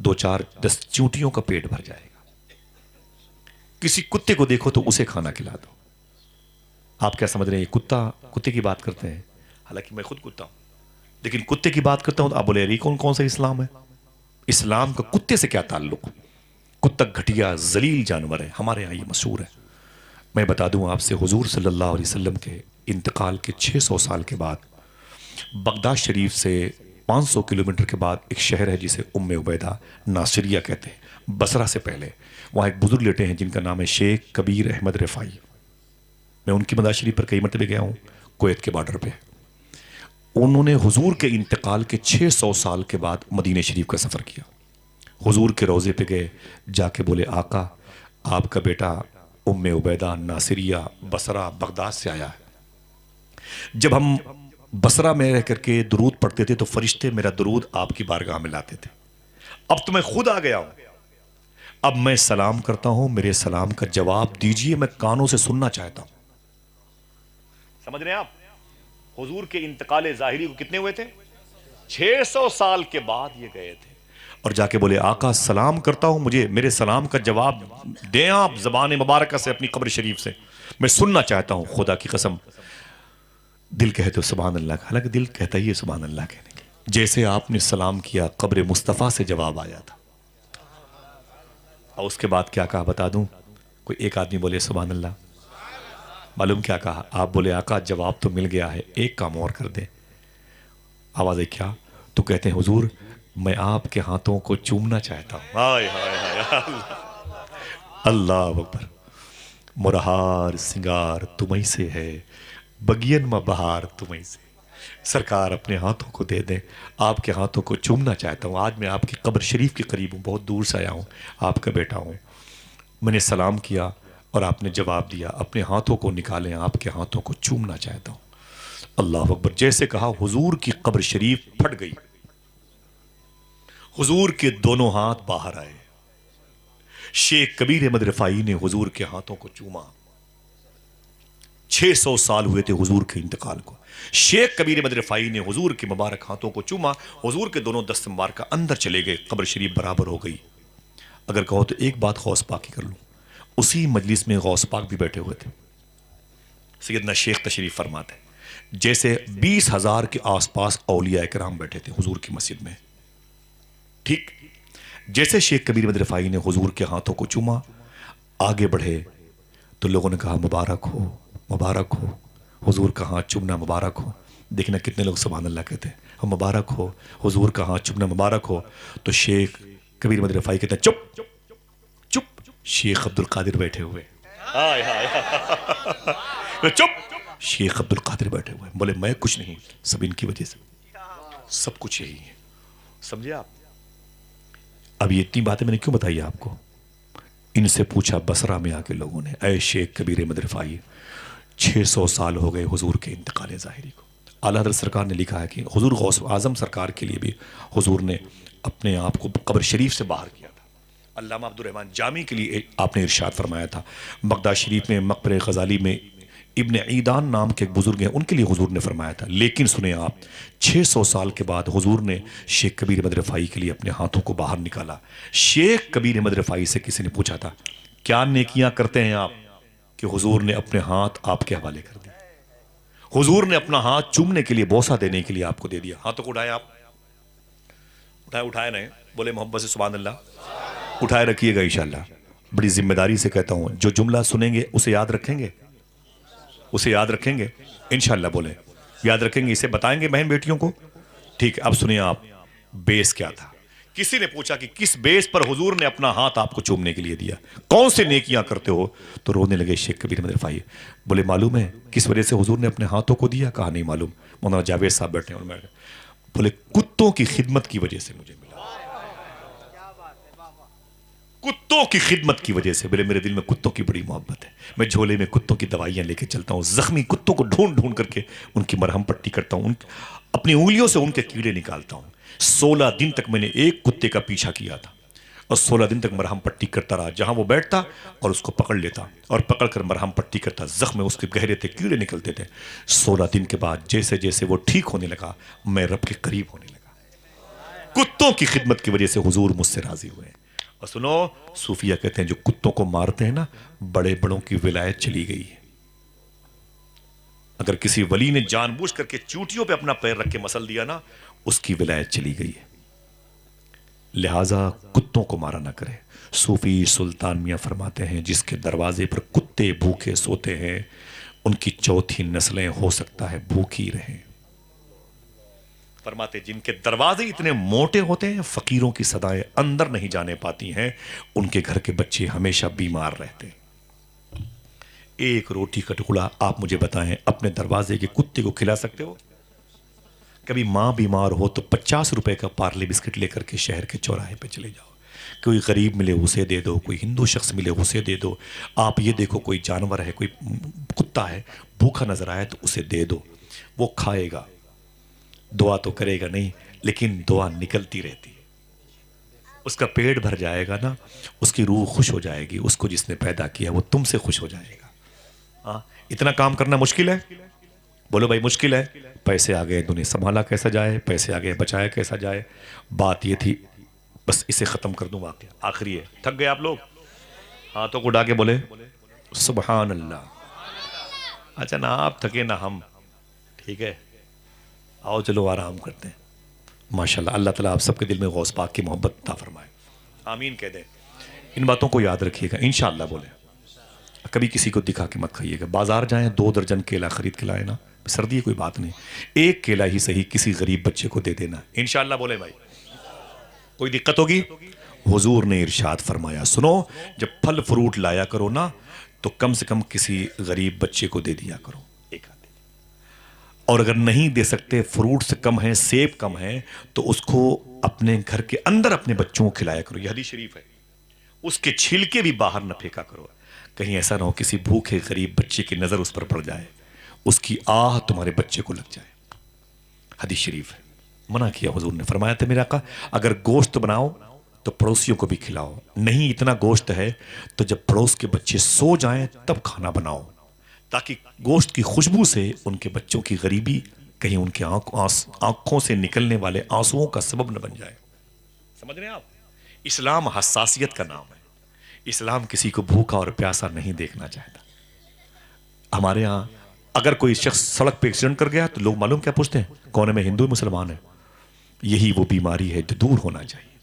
2-4-10 چونٹیوں کا پیٹ بھر جائے گا. کسی کتے کو دیکھو تو اسے کھانا کھلا دو. آپ کیا سمجھ رہے ہیں یہ کتے کی بات کرتے ہیں؟ حالانکہ میں خود کتا ہوں، لیکن کتے کی بات کرتا ہوں تو آپ بولے ری کون سا اسلام ہے؟ اسلام کا کتے سے کیا تعلق؟ کتا گھٹیا ذلیل جانور ہے. ہمارے یہاں یہ مشہور ہے. میں بتا دوں آپ سے، حضور صلی اللہ علیہ وسلم کے انتقال کے 600 سال کے بعد بغداد شریف سے 500 کلومیٹر کے بعد ایک شہر ہے جسے ام عبیدہ ناصریہ کہتے ہیں، بصرہ سے پہلے. وہاں ایک بزرگ لیٹے ہیں جن کا نام ہے شیخ کبیر احمد رفائی. میں ان کی مزار شریف پر کئی مرتبہ گیا ہوں، کویت کے بارڈر پہ. انہوں نے حضور کے انتقال کے 600 سال کے بعد مدینہ شریف کا سفر کیا. حضور کے روضے پہ گئے، جا کے بولے آقا آپ کا بیٹا ام عبیدہ ناصریہ بصرہ بغداد سے آیا ہے. جب ہم بصرہ میں رہ کر کے درود پڑھتے تھے تو فرشتے میرا درود آپ کی بارگاہ میں لاتے تھے. اب تو میں خود آ گیا ہوں، اب میں سلام کرتا ہوں، میرے سلام کا جواب دیجئے، میں کانوں سے سننا چاہتا ہوں. سمجھ رہے ہیں آپ؟ حضور کے انتقال ظاہری کو کتنے ہوئے تھے؟ 600 سال کے بعد یہ گئے تھے اور جا کے بولے آقا سلام کرتا ہوں، مجھے میرے سلام کا جواب دیں آپ زبان مبارکہ سے، اپنی قبر شریف سے، میں سننا چاہتا ہوں. خدا کی قسم دل کہتے ہو سبحان اللہ، حالانکہ دل کہتا ہی ہے سبحان اللہ کہنے کی. جیسے آپ نے سلام کیا قبر مصطفیٰ سے جواب آیا تھا. اور اس کے بعد کیا کہا بتا دوں؟ کوئی ایک آدمی بولے سبحان اللہ، معلوم کیا کہا؟ آپ بولے آقا جواب تو مل گیا ہے، ایک کام اور کر دیں. آواز ہے کیا؟ تو کہتے ہیں حضور میں آپ کے ہاتھوں کو چومنا چاہتا ہوں. ہائے ہائے ہائے اللہ اکبر. مرہار سنگار تمہیں سے ہے، بگین میں بہار تمہیں سے. سرکار اپنے ہاتھوں کو دے دیں، آپ کے ہاتھوں کو چومنا چاہتا ہوں. آج میں آپ کی قبر شریف کے قریب ہوں، بہت دور سے آیا ہوں، آپ کا بیٹا ہوں. میں نے سلام کیا اور آپ نے جواب دیا، اپنے ہاتھوں کو نکالیں، آپ کے ہاتھوں کو چومنا چاہتا ہوں. اللہ اکبر. جیسے کہا حضور کی قبر شریف پھٹ گئی، حضور کے دونوں ہاتھ باہر آئے. شیخ کبیر احمد رفائی نے حضور کے ہاتھوں کو چوما. 600 سال ہوئے تھے حضور کے انتقال کو. شیخ کبیر احمد رفائی نے حضور کے مبارک ہاتھوں کو چوما. حضور کے دونوں دست مبارکہ اندر چلے گئے، قبر شریف برابر ہو گئی. اگر کہو تو ایک بات غوث پاک کی کر لوں، اسی مجلس میں غوث پاک بھی بیٹھے ہوئے تھے. سیدنا شیخ تشریف فرماتے ہیں جیسے 20,000 کے آس پاس اولیاء کرام بیٹھے تھے حضور کی مسجد میں. ٹھیک جیسے شیخ کبیر احمد رفاعی نے حضور کے ہاتھوں کو چوما، آگے بڑھے تو لوگوں نے کہا مبارک ہو، مبارک ہو، حضور کا ہاتھ چومنا مبارک ہو۔ دیکھنا کتنے لوگ سبحان اللہ کہتے ہیں مبارک ہو، حضور کا ہاتھ چومنا مبارک ہو۔ تو شیخ کبیر احمد رفاعی کہتے ہیں چپ چپ۔ شیخ عبد القادر بیٹھے ہوئے، چپ۔ شیخ عبد القادر بیٹھے ہوئے، بولے میں کچھ نہیں، سب ان کی وجہ سے، سب کچھ یہی ہے۔ سمجھے آپ؟ اب یہ اتنی باتیں میں نے کیوں بتائی آپ کو؟ ان سے پوچھا بصرہ میں آ کے لوگوں نے، اے شیخ کبیر احمد رفاعی، 600 سال ہو گئے حضور کے انتقال ظاہری کو۔ اعلیٰ حضرت سرکار نے لکھا ہے کہ حضور غوث اعظم سرکار کے لیے بھی حضور نے اپنے آپ کو قبر شریف سے باہر کیا تھا۔ علامہ عبد الرحمن جامی کے لیے آپ نے ارشاد فرمایا تھا، بغداد شریف میں مقبرہ غزالی میں ابن عیدان نام کے ایک بزرگ ہیں، ان کے لیے حضور نے فرمایا تھا۔ لیکن سنیں آپ، 600 سال کے بعد حضور نے شیخ کبیر احمد رفاعی کے لیے اپنے ہاتھوں کو باہر نکالا۔ شیخ کبیر احمد رفاعی سے کسی نے پوچھا تھا کیا نیکیاں کرتے ہیں آپ، کہ حضور نے اپنے ہاتھ آپ کے حوالے کر دی۔ حضور نے اپنا ہاتھ چومنے کے لیے، بوسہ دینے کے لیے آپ کو دے دیا۔ ہاتھوں کو اٹھائے، آپ اٹھائے نہیں، بولے محبت سے سبحان اللہ، اٹھائے رکھیے گا انشاءاللہ۔ بڑی ذمہ داری سے کہتا ہوں، جو جملہ سنیں گے اسے یاد رکھیں گے، اسے یاد رکھیں گے انشاءاللہ، بولیں یاد رکھیں گے، اسے بتائیں گے بہن بیٹیوں کو۔ ٹھیک ہے، اب سنیں آپ، بیس کیا تھا؟ کسی نے پوچھا کہ کس بیس پر حضور نے اپنا ہاتھ آپ کو چومنے کے لیے دیا، کون سے نیکیاں کرتے ہو؟ تو رونے لگے شیخ کبیر احمد رفاعی، بولے معلوم ہے کس وجہ سے حضور نے اپنے ہاتھوں کو دیا؟ کہا نہیں معلوم۔ مولانا جاوید صاحب بیٹھے ہیں، بولے کتوں کی خدمت کی وجہ سے مجھے ملا، کتوں کی خدمت کی وجہ سے۔ بولے میرے دل میں کتوں کی بڑی محبت ہے، میں جھولے میں کتوں کی دوائیاں لے کے چلتا ہوں، زخمی کتوں کو ڈھونڈ ڈھونڈ کر کے ان کی مرہم پٹی کرتا ہوں، اپنی انگلیوں سے ان کے کیڑے نکالتا ہوں۔ 16 دن تک میں نے ایک کتے کا پیچھا کیا تھا اور 16 دن تک مرہم پٹی کرتا رہا، جہاں وہ بیٹھتا اور اس کو پکڑ لیتا اور پکڑ کر مرہم پٹی کرتا، زخم میں اس کے گہرے تھے، کیڑے نکلتے تھے۔ 16 دن کے بعد جیسے جیسے وہ ٹھیک ہونے لگا، میں رب کے قریب ہونے لگا۔ کتوں کی خدمت کی وجہ سے حضور مجھ سے راضی ہوئے۔ اور سنو، صوفیہ کہتے ہیں جو کتوں کو مارتے ہیں نا، بڑے بڑوں کی ولایت چلی گئی ہے۔ اگر کسی ولی نے جان بوجھ کر کے چوٹیوں پہ اپنا پیر رکھ کے مسل دیا نا، اس کی ولایت چلی گئی ہے۔ لہٰذا کتوں کو مارا نہ کرے۔ صوفی سلطان میاں فرماتے ہیں جس کے دروازے پر کتے بھوکے سوتے ہیں، ان کی چوتھی نسلیں ہو سکتا ہے بھوکی رہیں۔ فرماتے جن کے دروازے اتنے موٹے ہوتے ہیں، فقیروں کی صدائیں اندر نہیں جانے پاتی ہیں، ان کے گھر کے بچے ہمیشہ بیمار رہتے ہیں۔ ایک روٹی کا ٹکڑا آپ مجھے بتائیں اپنے دروازے کے کتے کو کھلا سکتے ہو؟ کبھی ماں بیمار ہو تو 50 روپے کا پارلے بسکٹ لے کر کے شہر کے چوراہے پہ چلے جاؤ، کوئی غریب ملے اسے دے دو، کوئی ہندو شخص ملے اسے دے دو۔ آپ یہ دیکھو کوئی جانور ہے، کوئی کتا ہے بھوکا نظر آئے تو اسے دے دو، وہ کھائے گا، دعا تو کرے گا نہیں لیکن دعا نکلتی رہتی ہے، اس کا پیٹ بھر جائے گا نا، اس کی روح خوش ہو جائے گی، اس کو جس نے پیدا کیا وہ تم سے خوش ہو جائے گا۔ ہاں، اتنا کام کرنا مشکل ہے؟ بولو بھائی مشکل ہے۔ پیسے آ گئے، دنیا سنبھالا کیسا جائے، پیسے آ گئے بچایا کیسا جائے۔ بات یہ تھی، بس اسے ختم کر دوں، واقعہ آخری ہے۔ تھک گئے آپ لوگ؟ ہاتھوں کو اٹھا کے بولے سبحان اللہ۔ اچھا نہ آپ تھکے نہ ہم، ٹھیک ہے، آؤ چلو آرام کرتے ہیں۔ ماشاءاللہ، اللہ تعالیٰ آپ سب کے دل میں غوث پاک کی محبت عطا فرمائے، آمین کہہ دیں۔ ان باتوں کو یاد رکھیے گا انشاءاللہ، بولیں کبھی کسی کو دکھا کے مت کھائیے گا۔ بازار جائیں 2 درجن کیلا خرید کے لائے نا، سردی ہے کوئی بات نہیں، ایک کیلا ہی صحیح کسی غریب بچے کو دے دینا انشاءاللہ، بولے بھائی کوئی دقت ہوگی؟ حضور نے ارشاد فرمایا، سنو جب پھل فروٹ لایا کرو نا تو کم سے کم کسی غریب بچے کو دے دیا کرو ایک آدھے، اور اگر نہیں دے سکتے، فروٹ سے کم ہے، سیب کم ہے، تو اس کو اپنے گھر کے اندر اپنے بچوں کو کھلایا کرو، یہ حدیث شریف ہے۔ اس کے چھلکے بھی باہر نہ پھینکا کرو، کہیں ایسا نہ ہو کسی بھوکے غریب بچے کی نظر اس پر پڑ جائے، اس کی آہ تمہارے بچے کو لگ جائے۔ حدیث شریف ہے، منع کیا حضور نے، فرمایا تھا میرا آقا اگر گوشت بناؤ تو پڑوسیوں کو بھی کھلاؤ، نہیں اتنا گوشت ہے تو جب پڑوس کے بچے سو جائیں تب کھانا بناؤ، تاکہ گوشت کی خوشبو سے ان کے بچوں کی غریبی کہیں ان کے آنکھوں سے نکلنے والے آنسوؤں کا سبب نہ بن جائے۔ سمجھ رہے ہیں آپ؟ اسلام حساسیت کا نام ہے، اسلام کسی کو بھوکا اور پیاسا نہیں دیکھنا چاہتا۔ ہمارے ہاں اگر کوئی شخص سڑک پہ ایکسیڈنٹ کر گیا تو لوگ معلوم کیا پوچھتے ہیں؟ کون ہے، میں ہندو مسلمان ہے؟ یہی وہ بیماری ہے جو دور ہونا چاہیے۔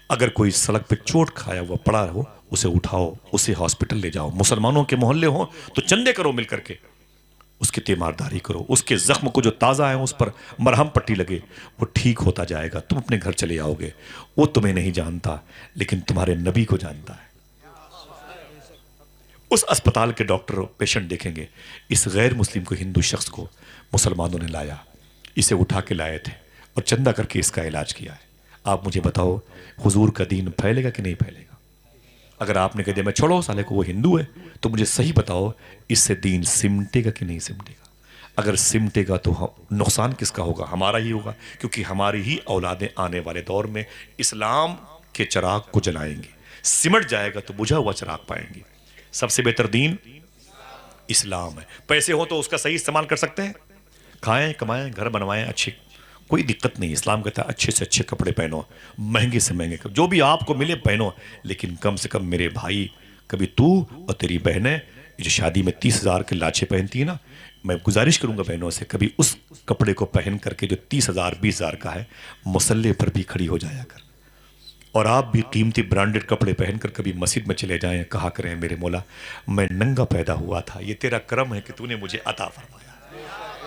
اگر کوئی سڑک پہ چوٹ کھایا ہوا پڑا ہو اسے اٹھاؤ, اسے ہاسپٹل لے جاؤ. مسلمانوں کے محلے ہوں تو چندے کرو مل کر کے, اس کی تیمارداری کرو, اس کے زخم کو جو تازہ ہے اس پر مرہم پٹی لگے, وہ ٹھیک ہوتا جائے گا. تم اپنے گھر چلے آؤ گے. وہ تمہیں نہیں جانتا لیکن تمہارے نبی کو جانتا ہے. اس اسپتال کے ڈاکٹر پیشنٹ دیکھیں گے, اس غیر مسلم کو, ہندو شخص کو مسلمانوں نے لایا, اسے اٹھا کے لائے تھے اور چندہ کر کے اس کا علاج کیا ہے. آپ مجھے بتاؤ حضور کا دین پھیلے گا کہ نہیں پھیلے گا؟ اگر آپ نے کہہ دیا میں چھوڑو سالے کو وہ ہندو ہے, تو مجھے صحیح بتاؤ اس سے دین سمٹے گا کہ نہیں سمٹے گا؟ اگر سمٹے گا تو نقصان کس کا ہوگا؟ ہمارا ہی ہوگا, کیونکہ ہماری ہی اولادیں آنے والے دور میں اسلام کے چراغ کو جلائیں گی. سمٹ جائے گا تو بجھا ہوا چراغ پائیں گی. سب سے بہتر دین اسلام ہے. پیسے ہو تو اس کا صحیح استعمال کر سکتے ہیں, کھائیں کمائیں گھر بنوائیں اچھے, کوئی دقت نہیں. اسلام کہتا ہے اچھے سے اچھے کپڑے پہنو, مہنگے سے مہنگے, جو بھی آپ کو ملے پہنو, لیکن کم سے کم میرے بھائی, کبھی تو اور تیری بہنیں جو شادی میں 30,000 کے لاچے پہنتی ہیں نا, میں گزارش کروں گا بہنوں سے کبھی اس کپڑے کو پہن کر کے جو 30,000 20,000 کا ہے مصلے پر بھی کھڑی ہو جایا کر. اور آپ بھی قیمتی برانڈڈ کپڑے پہن کر کبھی مسجد میں چلے جائیں, کہا کریں میرے مولا میں ننگا پیدا ہوا تھا, یہ تیرا کرم ہے کہ تو نے مجھے عطا فرمایا,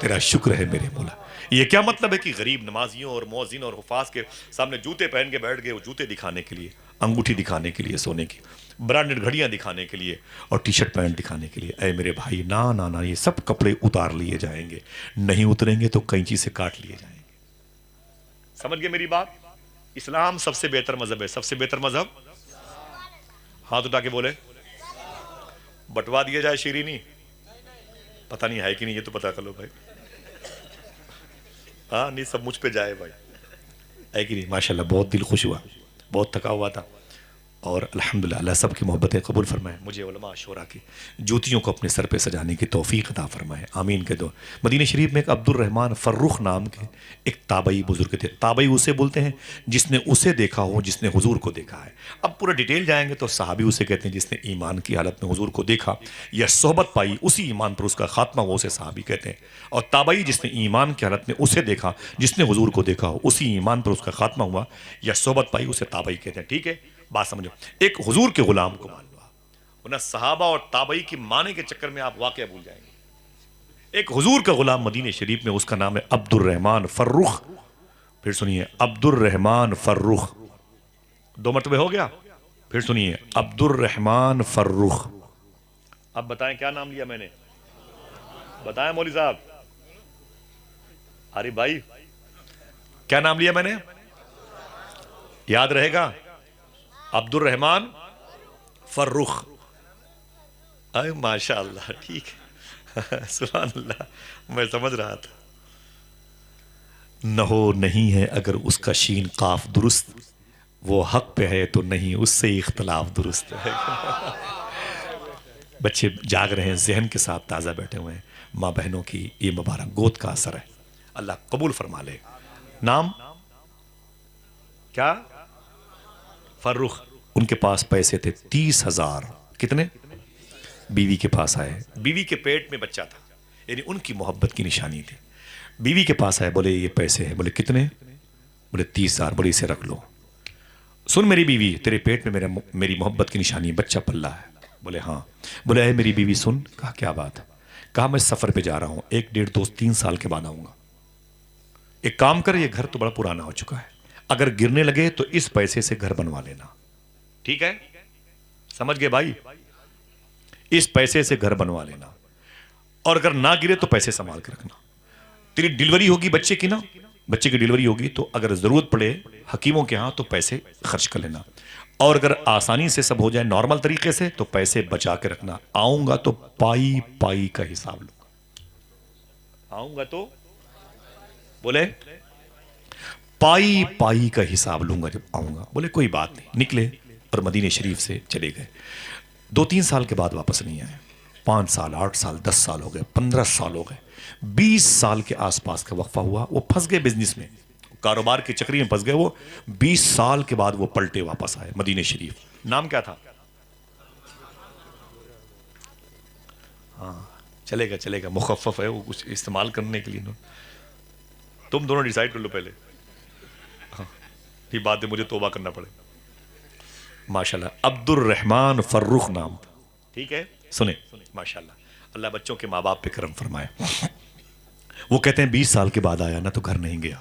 تیرا شکر ہے میرے مولا. یہ کیا مطلب ہے کہ غریب نمازیوں اور مؤذن اور حفاظ کے سامنے جوتے پہن کے بیٹھ گئے, وہ جوتے دکھانے کے لیے, انگوٹھی دکھانے کے لیے سونے کی, برانڈڈ گھڑیاں دکھانے کے لیے اور ٹی شرٹ پینٹ دکھانے کے لیے. اے میرے بھائی نا نا نا, یہ سب کپڑے اتار لیے جائیں گے, نہیں اتریں گے تو کینچی سے کاٹ لیے جائیں گے. سمجھ گئے میری بات؟ اسلام سب سے بہتر مذہب ہے. سب سے بہتر مذہب, ہاتھ اٹھا کے بولے, بٹوا دیا جائے شیرینی, پتہ نہیں ہے کہ نہیں, یہ تو پتہ کر لو بھائی. ہاں نہیں سب مجھ پہ جائے بھائی, ہے کہ نہیں؟ ماشاءاللہ بہت دل خوش ہوا, بہت تھکا ہوا تھا, اور الحمدللہ اللہ سب کی محبتیں قبول فرمائے. مجھے علماء شورا کی جوتیوں کو اپنے سر پہ سجانے کی توفیق عطا فرمائے, آمین کہہ دو. مدینہ شریف میں ایک عبد الرحمن فرخ نام کے ایک تابعی بزرگ تھے. تابعی اسے بولتے ہیں جس نے اسے دیکھا ہو جس نے حضور کو دیکھا ہے. اب پورا ڈیٹیل جائیں گے تو صحابی اسے کہتے ہیں جس نے ایمان کی حالت میں حضور کو دیکھا یا صحبت پائی, اسی ایمان پر اس کا خاتمہ ہوا, اسے صحابی کہتے ہیں. اور تابعی جس نے ایمان کی حالت میں اسے دیکھا جس نے حضور کو دیکھا ہو, اسی ایمان پر اس کا خاتمہ ہوا یا صحبت پائی, اسے تابعی کہتے ہیں. ٹھیک ہے بات سمجھو. ایک حضور کے غلام کو مان لو, ورنہ صحابہ اور تابعی کی معنی کے چکر میں آپ واقعہ بھول جائیں گے. ایک حضور کا غلام مدینہ شریف میں, اس کا نام ہے عبد الرحمن فرخ. پھر سنیے, عبد الرحمن فرخ, 2 مرتبہ ہو گیا. پھر سنیے, عبد الرحمن فرخ. اب بتائیں کیا نام لیا میں نے, بتائیں مولوی صاحب, عارف بھائی کیا نام لیا میں نے, یاد رہے گا؟ عبد الرحمن فرخ. اے ماشاء اللہ, ٹھیک ہے, سبحان اللہ, میں سمجھ رہا تھا. نہ ہو نہیں ہے اگر اس کا شین قاف درست, وہ حق پہ ہے تو نہیں اس سے اختلاف درست ہے. بچے جاگ رہے ہیں, ذہن کے ساتھ تازہ بیٹھے ہوئے ہیں. ماں بہنوں کی یہ مبارک گود کا اثر ہے, اللہ قبول فرما لے. نام کیا؟ فرخ. ان کے پاس پیسے تھے 30,000. کتنے؟ بیوی کے پاس آئے, بیوی کے پیٹ میں بچہ تھا, یعنی ان کی محبت کی نشانی تھی. بیوی کے پاس آئے, بولے یہ پیسے ہیں. بولے کتنے؟ بولے 30,000. بولے اسے رکھ لو. سن میری بیوی, تیرے پیٹ میں میری محبت کی نشانی بچہ پلا ہے. بولے ہاں. بولے اے میری بیوی سن. کہا کیا بات ہے؟ کہا میں سفر پہ جا رہا ہوں, 1 1.5 2 3 سال کے بعد آؤں گا. ایک کام کر, یہ گھر تو بڑا پرانا ہو چکا ہے, اگر گرنے لگے تو اس پیسے سے گھر بنوا لینا. ٹھیک ہے, سمجھ گئے بھائی؟ اس پیسے سے گھر بنوا لینا, اور اگر نہ گرے تو پیسے سنبھال کے رکھنا. تیری ڈیلیوری ہوگی بچے کی نا, بچے کی ڈیلیوری ہوگی تو اگر ضرورت پڑے حکیموں کے ہاں تو پیسے خرچ کر لینا, اور اگر آسانی سے سب ہو جائے نارمل طریقے سے تو پیسے بچا کے رکھنا. آؤں گا تو پائی پائی کا حساب لوں گا. آؤں گا تو بولے پائی پائی کا حساب لوں گا جب آؤں گا. بولے کوئی بات نہیں. نکلے اور مدینہ شریف سے چلے گئے. 2-3 سال کے بعد واپس نہیں آئے. 5 سال 8 سال 10 سال ہو گئے, 15 سال ہو گئے, 20 سال کے آس پاس کا وقفہ ہوا. وہ پھنس گئے بزنس میں, کاروبار کی چکری میں پھنس گئے. وہ 20 سال کے بعد وہ پلٹے واپس آئے مدینہ شریف. نام کیا تھا؟ ہاں چلے گا, مخفف ہے وہ, کچھ استعمال کرنے کے لیے. تم دونوں ڈیسائیڈ کر لو پہلے, یہ بات ہے مجھے توبہ کرنا پڑے. ماشاءاللہ عبد الرحمن فرخ نام تھا. ٹھیک ہے, سنیں ماشاءاللہ, اللہ بچوں کے ماں باپ پہ کرم فرمائے. وہ کہتے ہیں 20 سال کے بعد آیا نا تو گھر نہیں گیا,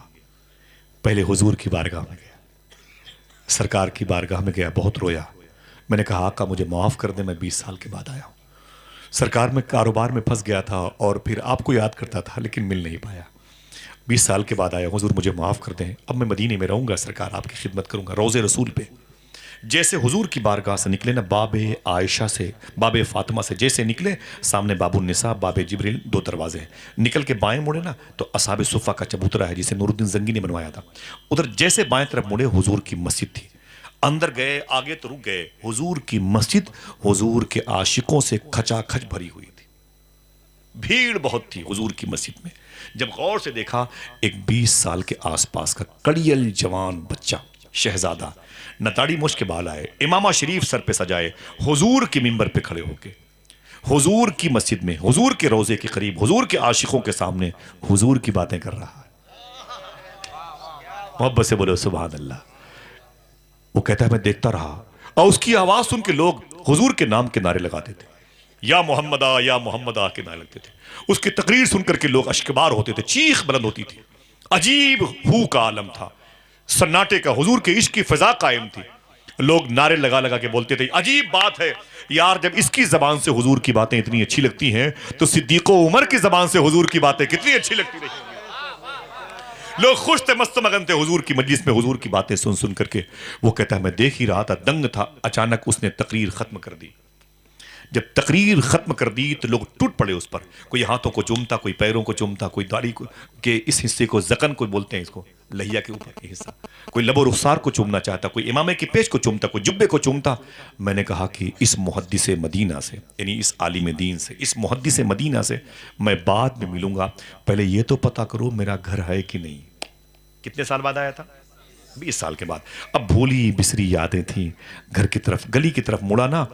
پہلے حضور کی بارگاہ میں گیا, سرکار کی بارگاہ میں گیا, بہت رویا. میں نے کہا آقا مجھے معاف کر دیں, میں 20 سال کے بعد آیا ہوں, سرکار میں کاروبار میں پھنس گیا تھا اور پھر آپ کو یاد کرتا تھا لیکن مل نہیں پایا, 20 سال کے بعد آیا, حضور مجھے معاف کر دیں, اب میں مدینے میں رہوں گا, سرکار آپ کی خدمت کروں گا, روضے رسول پہ. جیسے حضور کی بارگاہ سے نکلے نا, باب عائشہ سے, باب فاطمہ سے جیسے نکلے, سامنے باب النساء, باب جبریل, 2 دروازے ہیں. نکل کے بائیں مڑے نا تو اصحاب صفہ کا چبوترا ہے جسے نور الدین زنگی نے بنوایا تھا, ادھر جیسے بائیں طرف مڑے حضور کی مسجد تھی. اندر گئے, آگے تو رک گئے, حضور کی مسجد حضور کے عاشقوں سے کھچا کھچ بھری ہوئی تھی, بھیڑ بہت تھی حضور کی مسجد میں. جب غور سے دیکھا, ایک 20 سال کے آس پاس کا کڑیل جوان بچہ, شہزادہ, نہ داڑھی مچھ کے بال آئے, امامہ شریف سر پہ سجائے, حضور کے منبر پہ کھڑے ہو کے, حضور کی مسجد میں, حضور کے روزے کے قریب, حضور کے عاشقوں کے سامنے حضور کی باتیں کر رہا ہے. محبت سے بولو سبحان اللہ. وہ کہتا ہے میں دیکھتا رہا, اور اس کی آواز سن کے لوگ حضور کے نام کے نعرے لگاتے تھے, یا محمدہ یا محمدہ کے نعرے لگتے تھے. اس کی تقریر سن کر کے لوگ اشکبار ہوتے تھے, چیخ بلند ہوتی تھی. عجیب ہو کا عالم تھا, سناٹے کا, حضور کے عشق کی فضا قائم تھی. لوگ نعرے لگا لگا کے بولتے تھے عجیب بات ہے یار, جب اس کی زبان سے حضور کی باتیں اتنی اچھی لگتی ہیں تو صدیق و عمر کی زبان سے حضور کی باتیں کتنی اچھی لگتی رہی. لوگ خوش تھے, مست مگن تھے حضور کی مجلس میں, حضور کی باتیں سن سن کر کے. وہ کہتا ہے میں دیکھ ہی رہا تھا, دنگ تھا, اچانک اس نے تقریر ختم کر دی. جب تقریر ختم کر دی تو لوگ ٹوٹ پڑے اس پر, کوئی ہاتھوں کو چومتا, کوئی پیروں کو چومتا, کوئی داڑھی کے اس حصے کو زکن کو بولتے ہیں, اس کو لہیا کے اوپر کے حصہ, کوئی لب و رخسار کو چومنا چاہتا, کوئی امامے کی پیش کو چومتا, کوئی جبے کو چومتا. میں نے کہا کہ اس محدث مدینہ سے, یعنی اس عالم دین سے, اس محدث مدینہ سے میں بعد میں ملوں گا, پہلے یہ تو پتا کرو میرا گھر ہے کہ نہیں. کتنے سال بعد آیا تھا؟ 20 سال کے بعد. اب بھولی بسری یادیں تھیں, گھر کی طرف, گلی کی طرف مڑا نا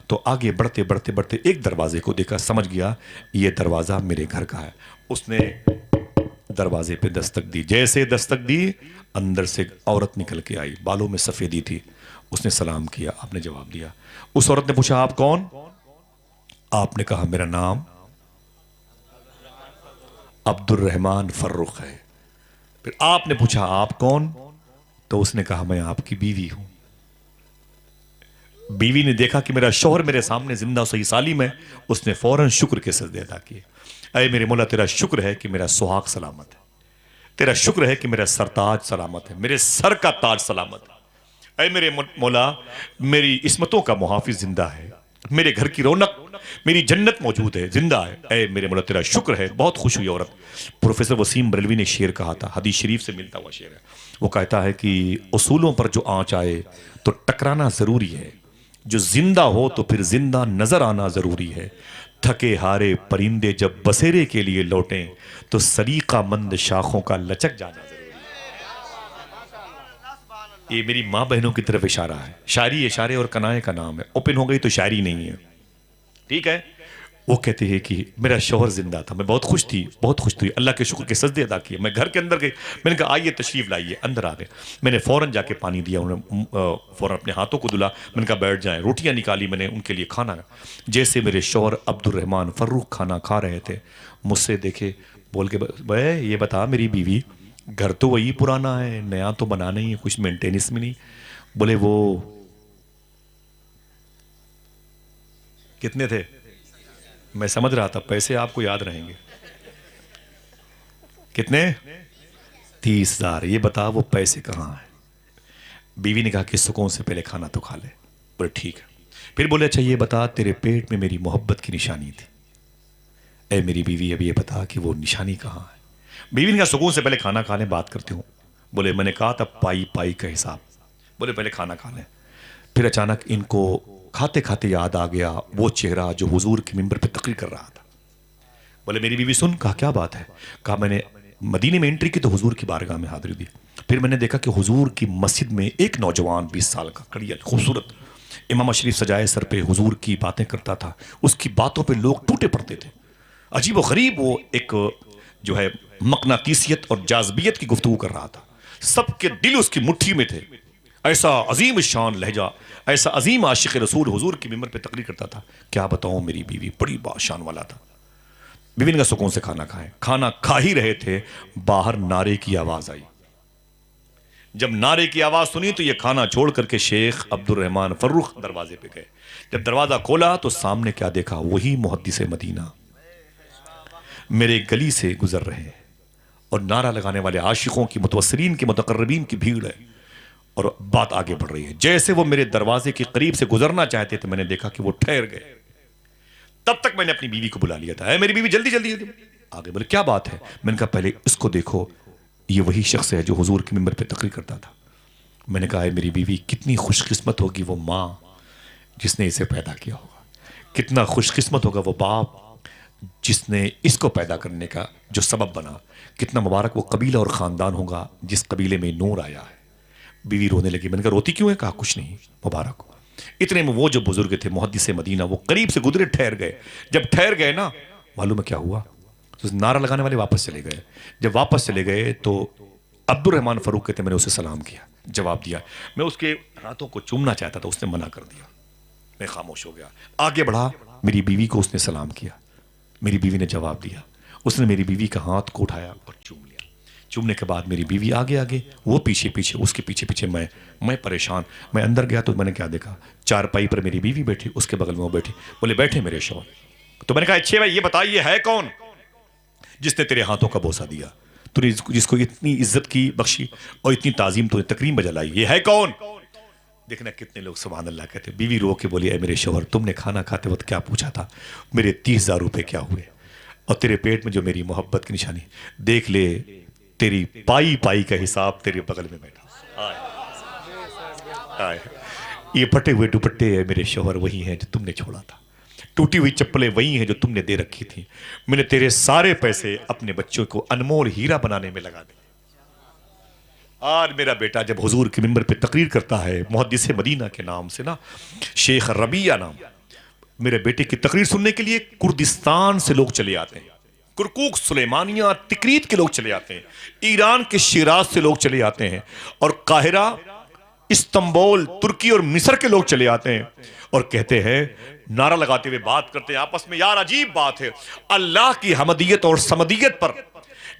تو آگے بڑھتے بڑھتے بڑھتے ایک دروازے کو دیکھا, سمجھ گیا یہ دروازہ میرے گھر کا ہے. اس نے دروازے پہ دستک دی, جیسے دستک دی اندر سے عورت نکل کے آئی, بالوں میں سفیدی تھی. اس نے سلام کیا, آپ نے جواب دیا. اس عورت نے پوچھا آپ کون؟ آپ نے کہا میرا نام عبد الرحمن فرخ ہے. پھر آپ نے پوچھا آپ کون؟ تو اس نے کہا میں آپ کی بیوی ہوں. بیوی نے دیکھا کہ میرا شوہر میرے سامنے زندہ صحیح سالم ہے, اس نے فوراً شکر کے سجدے ادا کیے. اے میرے مولا تیرا شکر ہے کہ میرا سہاگ سلامت ہے, تیرا شکر ہے کہ میرا سرتاج سلامت ہے, میرے سر کا تاج سلامت ہے. اے میرے مولا میری عصمتوں کا محافظ زندہ ہے, میرے گھر کی رونق, میری جنت موجود ہے, زندہ ہے. اے میرے مولا تیرا شکر ہے. بہت خوش ہوئی عورت. پروفیسر وسیم بریلوی نے شعر کہا تھا, حدیث شریف سے ملتا ہوا شعر ہے. وہ کہتا ہے کہ اصولوں پر جو آنچ آئے تو ٹکرانا ضروری ہے, جو زندہ ہو تو پھر زندہ نظر آنا ضروری ہے. تھکے ہارے پرندے جب بسیرے کے لیے لوٹیں تو سلیقہ مند شاخوں کا لچک جانا ضروری ہے. یہ میری ماں بہنوں کی طرف اشارہ ہے. شاعری اشارے اور کنائے کا نام ہے, اوپن ہو گئی تو شاعری نہیں ہے. ٹھیک ہے. وہ کہتے ہیں کہ میرا شوہر زندہ تھا, میں بہت خوش تھی, بہت خوش تھی, اللہ کے شکر کے سجدے ادا کیے. میں گھر کے اندر گئی, میں نے کہا آئیے تشریف لائیے. اندر آ گئے, میں نے فوراً جا کے پانی دیا, انہوں نے فوراً اپنے ہاتھوں کو دھلا. میں نے کہا بیٹھ جائیں. روٹیاں نکالی میں نے ان کے لیے, کھانا. جیسے میرے شوہر عبد الرحمن فرخ کھانا کھا رہے تھے, مجھ سے دیکھے, بول کے بھائی یہ بتا میری بیوی, گھر تو وہی پرانا ہے, نیا تو بنا نہیں ہے, کچھ مینٹیننس میں نہیں. بولے وہ کتنے تھے؟ میں سمجھ رہا تھا پیسے آپ کو یاد رہیں گے. کتنے؟ 30,000. یہ بتا وہ پیسے کہاں ہیں؟ بیوی نے کہا کہ سکون سے پہلے کھانا تو کھا لے. بولے ٹھیک ہے. پھر بولے اچھا یہ بتا تیرے پیٹ میں میری محبت کی نشانی تھی. اے میری بیوی اب یہ بتا کہ وہ نشانی کہاں ہے؟ بیوی نے کہا سکون سے پہلے کھانا کھا لیں, بات کرتے ہوں. بولے میں نے کہا تھا پائی پائی کا حساب. بولے پہلے کھانا کھا لیں. پھر اچانک ان کو کھاتے کھاتے یاد آ گیا وہ چہرہ جو حضور کے منبر پہ تقریر کر رہا تھا. بولے میری بیوی سن. کہا کیا بات ہے؟ کہا میں نے مدینے میں انٹری کی تو حضور کی بارگاہ میں حاضری دی. پھر میں نے دیکھا کہ حضور کی مسجد میں ایک نوجوان 20 سال کا کڑیل خوبصورت امامہ شریف سجائے سر پہ حضور کی باتیں کرتا تھا. اس کی باتوں پہ لوگ ٹوٹے پڑتے تھے. عجیب و غریب وہ ایک جو ہے مقناطیسیت اور جاذبیت کی گفتگو کر رہا تھا. سب کے دل اس کی مٹھی میں تھے. ایسا عظیم شان لہجہ، ایسا عظیم عاشق رسول حضور کی ممبر پہ تقریر کرتا تھا. کیا بتاؤں، میری بیوی بڑی باشان والا تھا. بیوی نے کہا سکون سے کھانا کھائیں. کھانا کھا ہی رہے تھے، باہر نعرے کی آواز آئی. جب نعرے کی آواز سنی تو یہ کھانا چھوڑ کر کے شیخ عبد الرحمن فروخ دروازے پہ گئے. جب دروازہ کھولا تو سامنے کیا دیکھا، وہی محدث مدینہ میرے گلی سے گزر رہے ہیں، اور نعرہ لگانے والے عاشقوں کی، متوسرین کی، متقربین کی بھیڑ ہے، اور بات آگے بڑھ رہی ہے. جیسے وہ میرے دروازے کے قریب سے گزرنا چاہتے تھے، میں نے دیکھا کہ وہ ٹھہر گئے. تب تک میں نے اپنی بیوی کو بلا لیا تھا. اے میری بیوی جلدی جلدی آگے. بولے کیا بات ہے؟ میں نے کہا پہلے اس کو دیکھو، یہ وہی شخص ہے جو حضور کے منبر پہ تقریر کرتا تھا. میں نے کہا اے میری بیوی، کتنی خوش قسمت ہوگی وہ ماں جس نے اسے پیدا کیا ہوگا، کتنا خوش قسمت ہوگا وہ باپ جس نے اس کو پیدا کرنے کا جو سبب بنا، کتنا مبارک وہ قبیلہ اور خاندان ہوگا جس قبیلے میں نور آیا ہے. بیوی رونے لگی. میں نے کہا روتی کیوں ہے؟ کہا کچھ نہیں، مبارک ہو. اتنے میں وہ جو بزرگ تھے محدث مدینہ، وہ قریب سے گزرے، ٹھہر گئے. جب ٹھہر گئے نا، معلوم ہے کیا ہوا؟ تو نعرہ لگانے والے واپس چلے گئے. جب واپس چلے گئے تو عبد الرحمن فروخ کہتے میں نے اسے سلام کیا، جواب دیا. میں اس کے ہاتھوں کو چومنا چاہتا تھا، اس نے منع کر دیا. میں خاموش ہو گیا. آگے بڑھا، میری بیوی کو اس نے سلام کیا. میری بیوی نے جواب دیا. اس نے میری بیوی کا ہاتھ کو اٹھایا اور چوم لیا. چومنے کے بعد میری بیوی آگے آگے، وہ پیچھے پیچھے، اس کے پیچھے پیچھے میں پریشان. میں اندر گیا تو میں نے کیا دیکھا، چارپائی پر میری بیوی بیٹھی، اس کے بغل میں وہ بیٹھی. بولے بیٹھے میرے شوہر. تو میں نے کہا اچھے بھائی یہ بتائیے ہے کون جس نے تیرے ہاتھوں کا بوسہ دیا، تو نے جس کو اتنی عزت کی بخشی اور اتنی تعظیم تو نے تکریم بجا لائی، یہ ہے کون؟ دیکھنا کتنے لوگ سبحان اللہ کہتے. بیوی رو کے بولی اے میرے شوہر، تم نے کھانا کھاتے وقت کیا پوچھا تھا؟ میرے 30,000 روپے کیا ہوئے؟ اور تیرے پیٹ میں جو میری محبت کی نشانی، دیکھ لے تیری پائی پائی کا حساب تیرے بغل میں بیٹھا. آئے یہ پھٹے ہوئے دوپٹے میرے شوہر وہی ہیں جو تم نے چھوڑا تھا، ٹوٹی ہوئی چپلیں وہی ہیں جو تم نے دے رکھی تھی. میں نے تیرے سارے پیسے اپنے بچوں کو انمول ہیرا بنانے میں لگا دیے. آج میرا بیٹا جب حضور کے منبر پہ تقریر کرتا ہے، محدث مدینہ کے نام سے نا، شیخ ربیہ نام، میرے بیٹے کی تقریر سننے کے لیے کردستان سے لوگ چلے آتے ہیں. کرکوک، سلیمانیہ، تکریت کے لوگ چلے آتے ہیں. ایران کے شیراز سے لوگ چلے آتے ہیں، اور قاہرہ، استنبول، ترکی اور مصر کے لوگ چلے آتے ہیں اور کہتے ہیں، نعرہ لگاتے ہوئے بات کرتے ہیں آپس میں. یار عجیب بات ہے، اللہ کی حمدیت اور سمدیت پر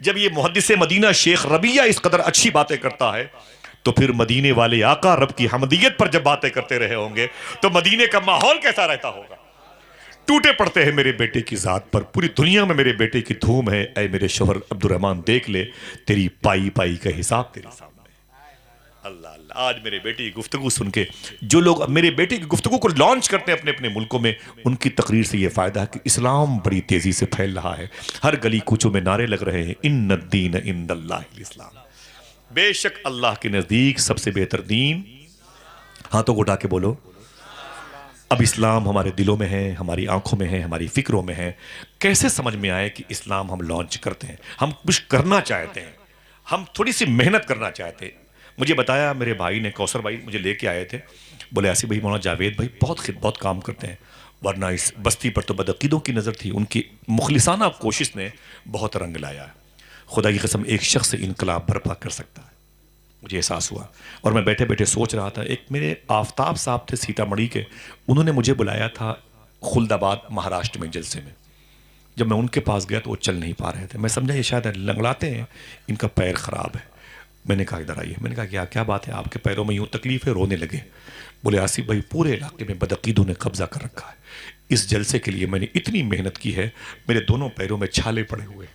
جب یہ محدث مدینہ شیخ ربیہ اس قدر اچھی باتیں کرتا ہے، تو پھر مدینے والے آقا رب کی حمدیت پر جب باتیں کرتے رہے ہوں گے تو مدینے کا ماحول کیسا رہتا ہوگا. ٹوٹے پڑتے ہیں میرے بیٹے کی ذات پر، پوری دنیا میں میرے بیٹے کی دھوم ہے. اے میرے شوہر عبد الرحمن دیکھ لے تیری پائی پائی کا حساب تیرے سامنے. اللہ اللہ. آج میرے بیٹے کی گفتگو سن کے جو لوگ میرے بیٹے کی گفتگو کو لانچ کرتے ہیں اپنے اپنے ملکوں میں، ان کی تقریر سے یہ فائدہ ہے کہ اسلام بڑی تیزی سے پھیل رہا ہے. ہر گلی کوچوں میں نعرے لگ رہے ہیں، ان الدین عند اللہ الاسلام. بے شک اللہ کے نزدیک سب سے بہتر دین، ہاتھوں کو اٹھا کے بولو. اب اسلام ہمارے دلوں میں ہے، ہماری آنکھوں میں ہے، ہماری فکروں میں ہے. کیسے سمجھ میں آئے کہ اسلام ہم لانچ کرتے ہیں؟ ہم کچھ کرنا چاہتے ہیں، ہم تھوڑی سی محنت کرنا چاہتے ہیں. مجھے بتایا میرے بھائی نے، کوثر بھائی مجھے لے کے آئے تھے، بولے آصف بھائی مولانا جاوید بھائی بہت کام کرتے ہیں، ورنہ اس بستی پر تو بدعقیدوں کی نظر تھی. ان کی مخلصانہ کوشش نے بہت رنگ لایا ہے. خدا کی قسم ایک شخص انقلاب برپا کر سکتا ہے. مجھے احساس ہوا اور میں بیٹھے بیٹھے سوچ رہا تھا. ایک میرے آفتاب صاحب تھے سیتا مڑھی کے، انہوں نے مجھے بلایا تھا خلد آباد مہاراشٹر میں جلسے میں. جب میں ان کے پاس گیا تو وہ چل نہیں پا رہے تھے. میں سمجھا یہ شاید لنگڑاتے ہیں، ان کا پیر خراب ہے. میں نے کہا ادھر آئیے. میں نے کہا کیا بات ہے، آپ کے پیروں میں یوں تکلیف ہے؟ رونے لگے. بولے آصف بھائی پورے علاقے میں بدعقیدوں نے قبضہ کر رکھا ہے. اس جلسے کے لیے میں نے اتنی محنت کی ہے، میرے دونوں پیروں میں چھالے پڑے ہوئے.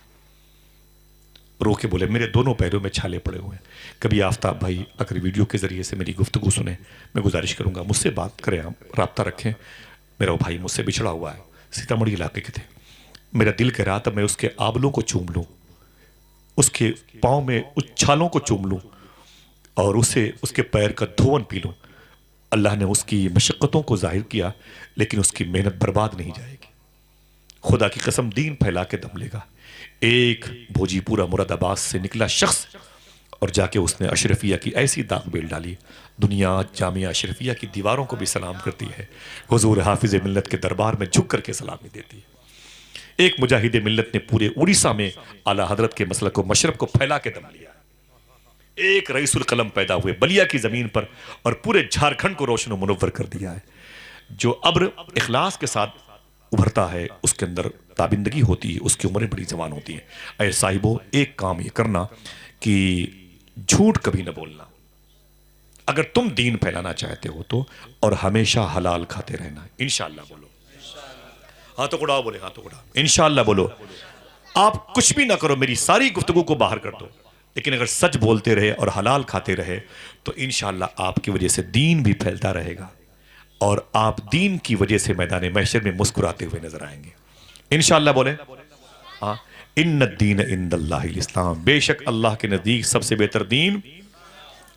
رو کے بولے میرے دونوں پیروں میں چھالے پڑے ہوئے ہیں. کبھی آفتاب بھائی اگر ویڈیو کے ذریعے سے میری گفتگو سنیں، میں گزارش کروں گا مجھ سے بات کریں، آپ رابطہ رکھیں. میرا وہ بھائی مجھ سے بچھڑا ہوا ہے، سیتامڑھی علاقے کے تھے. میرا دل کہہ رہا تھا میں اس کے آبلوں کو چوم لوں، اس کے پاؤں میں اچھالوں کو چوم لوں اور اس کے پیر کا دھون پی لوں. اللہ نے اس کی مشقتوں کو ظاہر کیا، لیکن اس کی محنت برباد نہیں جائے گی. خدا کی قسم دین پھیلا کے دم لے گا. ایک بھوجی پورا مراد آباد سے نکلا شخص اور جا کے اس نے اشرفیہ کی ایسی داغ بیل ڈالی، دنیا جامعہ اشرفیہ کی دیواروں کو بھی سلام کرتی ہے، حضور حافظ ملت کے دربار میں جھک کر کے سلامی دیتی ہے. ایک مجاہد ملت نے پورے اڑیسہ میں اعلیٰ حضرت کے مسلک و مشرب کو پھیلا کے دم لیا. ایک رئیس القلم پیدا ہوئے بلیا کی زمین پر اور پورے جھارکھنڈ کو روشن و منور کر دیا ہے. جو ابر اخلاص کے ساتھ ابھرتا ہے اس کے اندر تابندگی ہوتی ہے, اس کی عمریں بڑی جوان ہوتی ہیں. اے صاحبو, ایک کام یہ کرنا کہ جھوٹ کبھی نہ بولنا اگر تم دین پھیلانا چاہتے ہو تو, اور ہمیشہ حلال کھاتے رہنا. انشاءاللہ بولو, ہاتھوں کو اڑاؤ, بولے ہاتھوں کو اڑاؤ, انشاءاللہ بولو. آپ کچھ بھی نہ کرو, میری ساری گفتگو کو باہر کر دو, لیکن اگر سچ بولتے رہے اور حلال کھاتے رہے تو انشاءاللہ آپ کی وجہ سے دین بھی پھیلتا رہے گا اور آپ دین کی وجہ سے میدان محشر میں مسکراتے ہوئے نظر آئیں گے. انشاءاللہ بولے ان الدین عند اللہ الاسلام, بے شک اللہ کے نزدیک سب سے بہتر دین,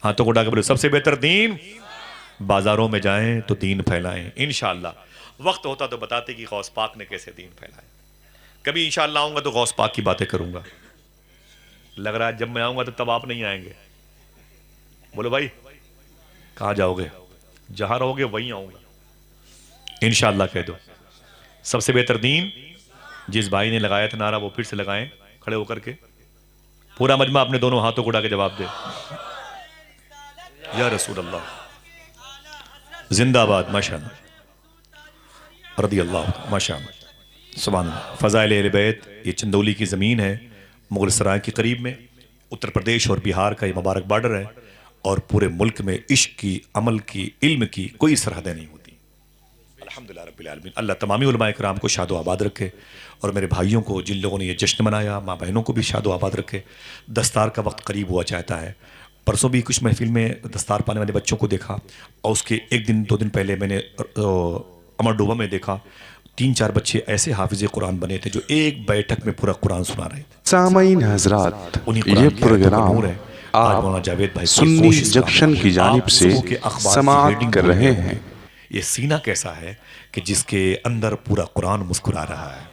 ہاتھوں کو اٹھا کے بولے سب سے بہتر دین. بازاروں میں جائیں تو دین پھیلائیں. انشاءاللہ وقت ہوتا تو بتاتے کہ غوث پاک نے کیسے دین پھیلائے. کبھی انشاءاللہ آؤں گا تو غوث پاک کی باتیں کروں گا. لگ رہا ہے جب میں آؤں گا تو تب آپ نہیں آئیں گے. بولو بھائی کہاں جاؤ گے؟ جہاں رہو گے وہیں آؤں گا انشاءاللہ. کہہ دو سب سے بہتر دین. جس بھائی نے لگایا تھا نعرہ وہ پھر سے لگائیں کھڑے ہو کر کے. پورا مجمع اپنے دونوں ہاتھوں کو اٹھا کے جواب دے. یا رسول اللہ زندہ باد, ماشاءاللہ, رضی اللہ, ماشاءاللہ, سبحان اللہ. فضائل اہل بیت, یہ چندولی کی زمین ہے, مغل سرائے کے قریب میں, اتر پردیش اور بہار کا یہ مبارک بارڈر ہے, اور پورے ملک میں عشق کی, عمل کی, علم کی کوئی سرحدیں نہیں ہوتی. الحمدللہ رب العالمین. اللہ تمامی علماء کرام کو شاد و آباد رکھے, اور میرے بھائیوں کو جن لوگوں نے یہ جشن منایا, ماں بہنوں کو بھی شاد و آباد رکھے. دستار کا وقت قریب ہوا چاہتا ہے. پرسوں بھی کچھ محفل میں دستار پانے والے بچوں کو دیکھا, اور اس کے ایک دن دو دن پہلے میں نے امر ڈوبا میں دیکھا 3-4 بچے ایسے حافظ قرآن بنے تھے جو ایک بیٹھک میں پورا قرآن سنا رہے تھے. سامعین حضرات, یہ پروگرام آپ سنی جنکشن کی جانب سے سماعت کر رہے ہیں. یہ سینہ کیسا ہے کہ جس کے اندر پورا قرآن مسکرا رہا ہے,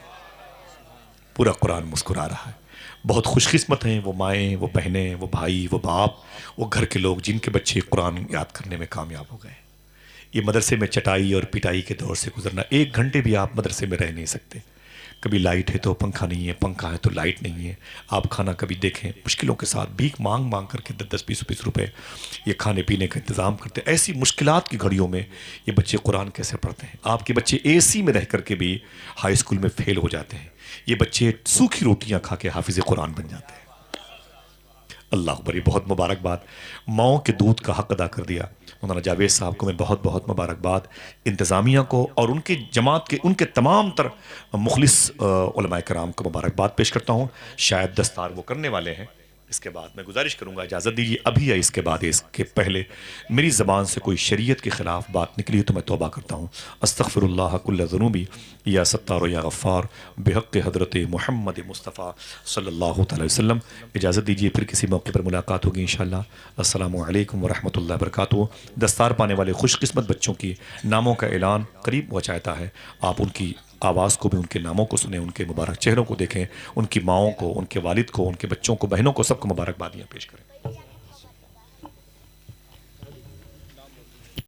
پورا قرآن مسکرا رہا ہے. بہت خوش قسمت ہیں وہ مائیں, وہ بہنیں, وہ بھائی, وہ باپ, وہ گھر کے لوگ جن کے بچے قرآن یاد کرنے میں کامیاب ہو گئے. یہ مدرسے میں چٹائی اور پٹائی کے دور سے گزرنا. 1 گھنٹے بھی آپ مدرسے میں رہ نہیں سکتے. کبھی لائٹ ہے تو پنکھا نہیں ہے, پنکھا ہے تو لائٹ نہیں ہے. آپ کھانا کبھی دیکھیں مشکلوں کے ساتھ بھیک مانگ مانگ کر کے 10-20 روپے یہ کھانے پینے کا انتظام کرتے. ایسی مشکلات کی گھڑیوں میں یہ بچے قرآن کیسے پڑھتے ہیں؟ آپ کے بچے اے سی میں رہ کر کے بھی ہائی اسکول میں فیل ہو جاتے ہیں. یہ بچے سوکھی روٹیاں کھا کے حافظ قرآن بن جاتے ہیں. اللہ اکبر, یہ بہت مبارکباد. ماؤں کے دودھ کا حق ادا کر دیا. مولانا جاوید صاحب کو میں بہت بہت مبارکباد, انتظامیہ کو اور ان کی جماعت کے, ان کے تمام تر مخلص علماء کرام کو مبارکباد پیش کرتا ہوں. شاید دستار وہ کرنے والے ہیں. اس کے بعد میں گزارش کروں گا, اجازت دیجیے ابھی یا اس کے بعد, اس کے پہلے میری زبان سے کوئی شریعت کے خلاف بات نکلی تو میں توبہ کرتا ہوں. استغفر اللہ کل ذنوبی یا ستار یا غفار بحق حضرت محمد مصطفیٰ صلی اللہ تعالی وسلم. اجازت دیجیے پھر کسی موقع پر ملاقات ہوگی انشاءاللہ. السلام علیکم ورحمۃ اللہ وبرکاتہ. دستار پانے والے خوش قسمت بچوں کی ناموں کا اعلان قریب ہوا چاہتا ہے. آپ ان کی آواز کو بھی, ان کے ناموں کو سنیں, ان کے مبارک چہروں کو دیکھیں, ان کی ماؤں کو, ان کے والد کو, ان کے بچوں کو, بہنوں کو, سب کو مبارکبادیاں پیش کریں.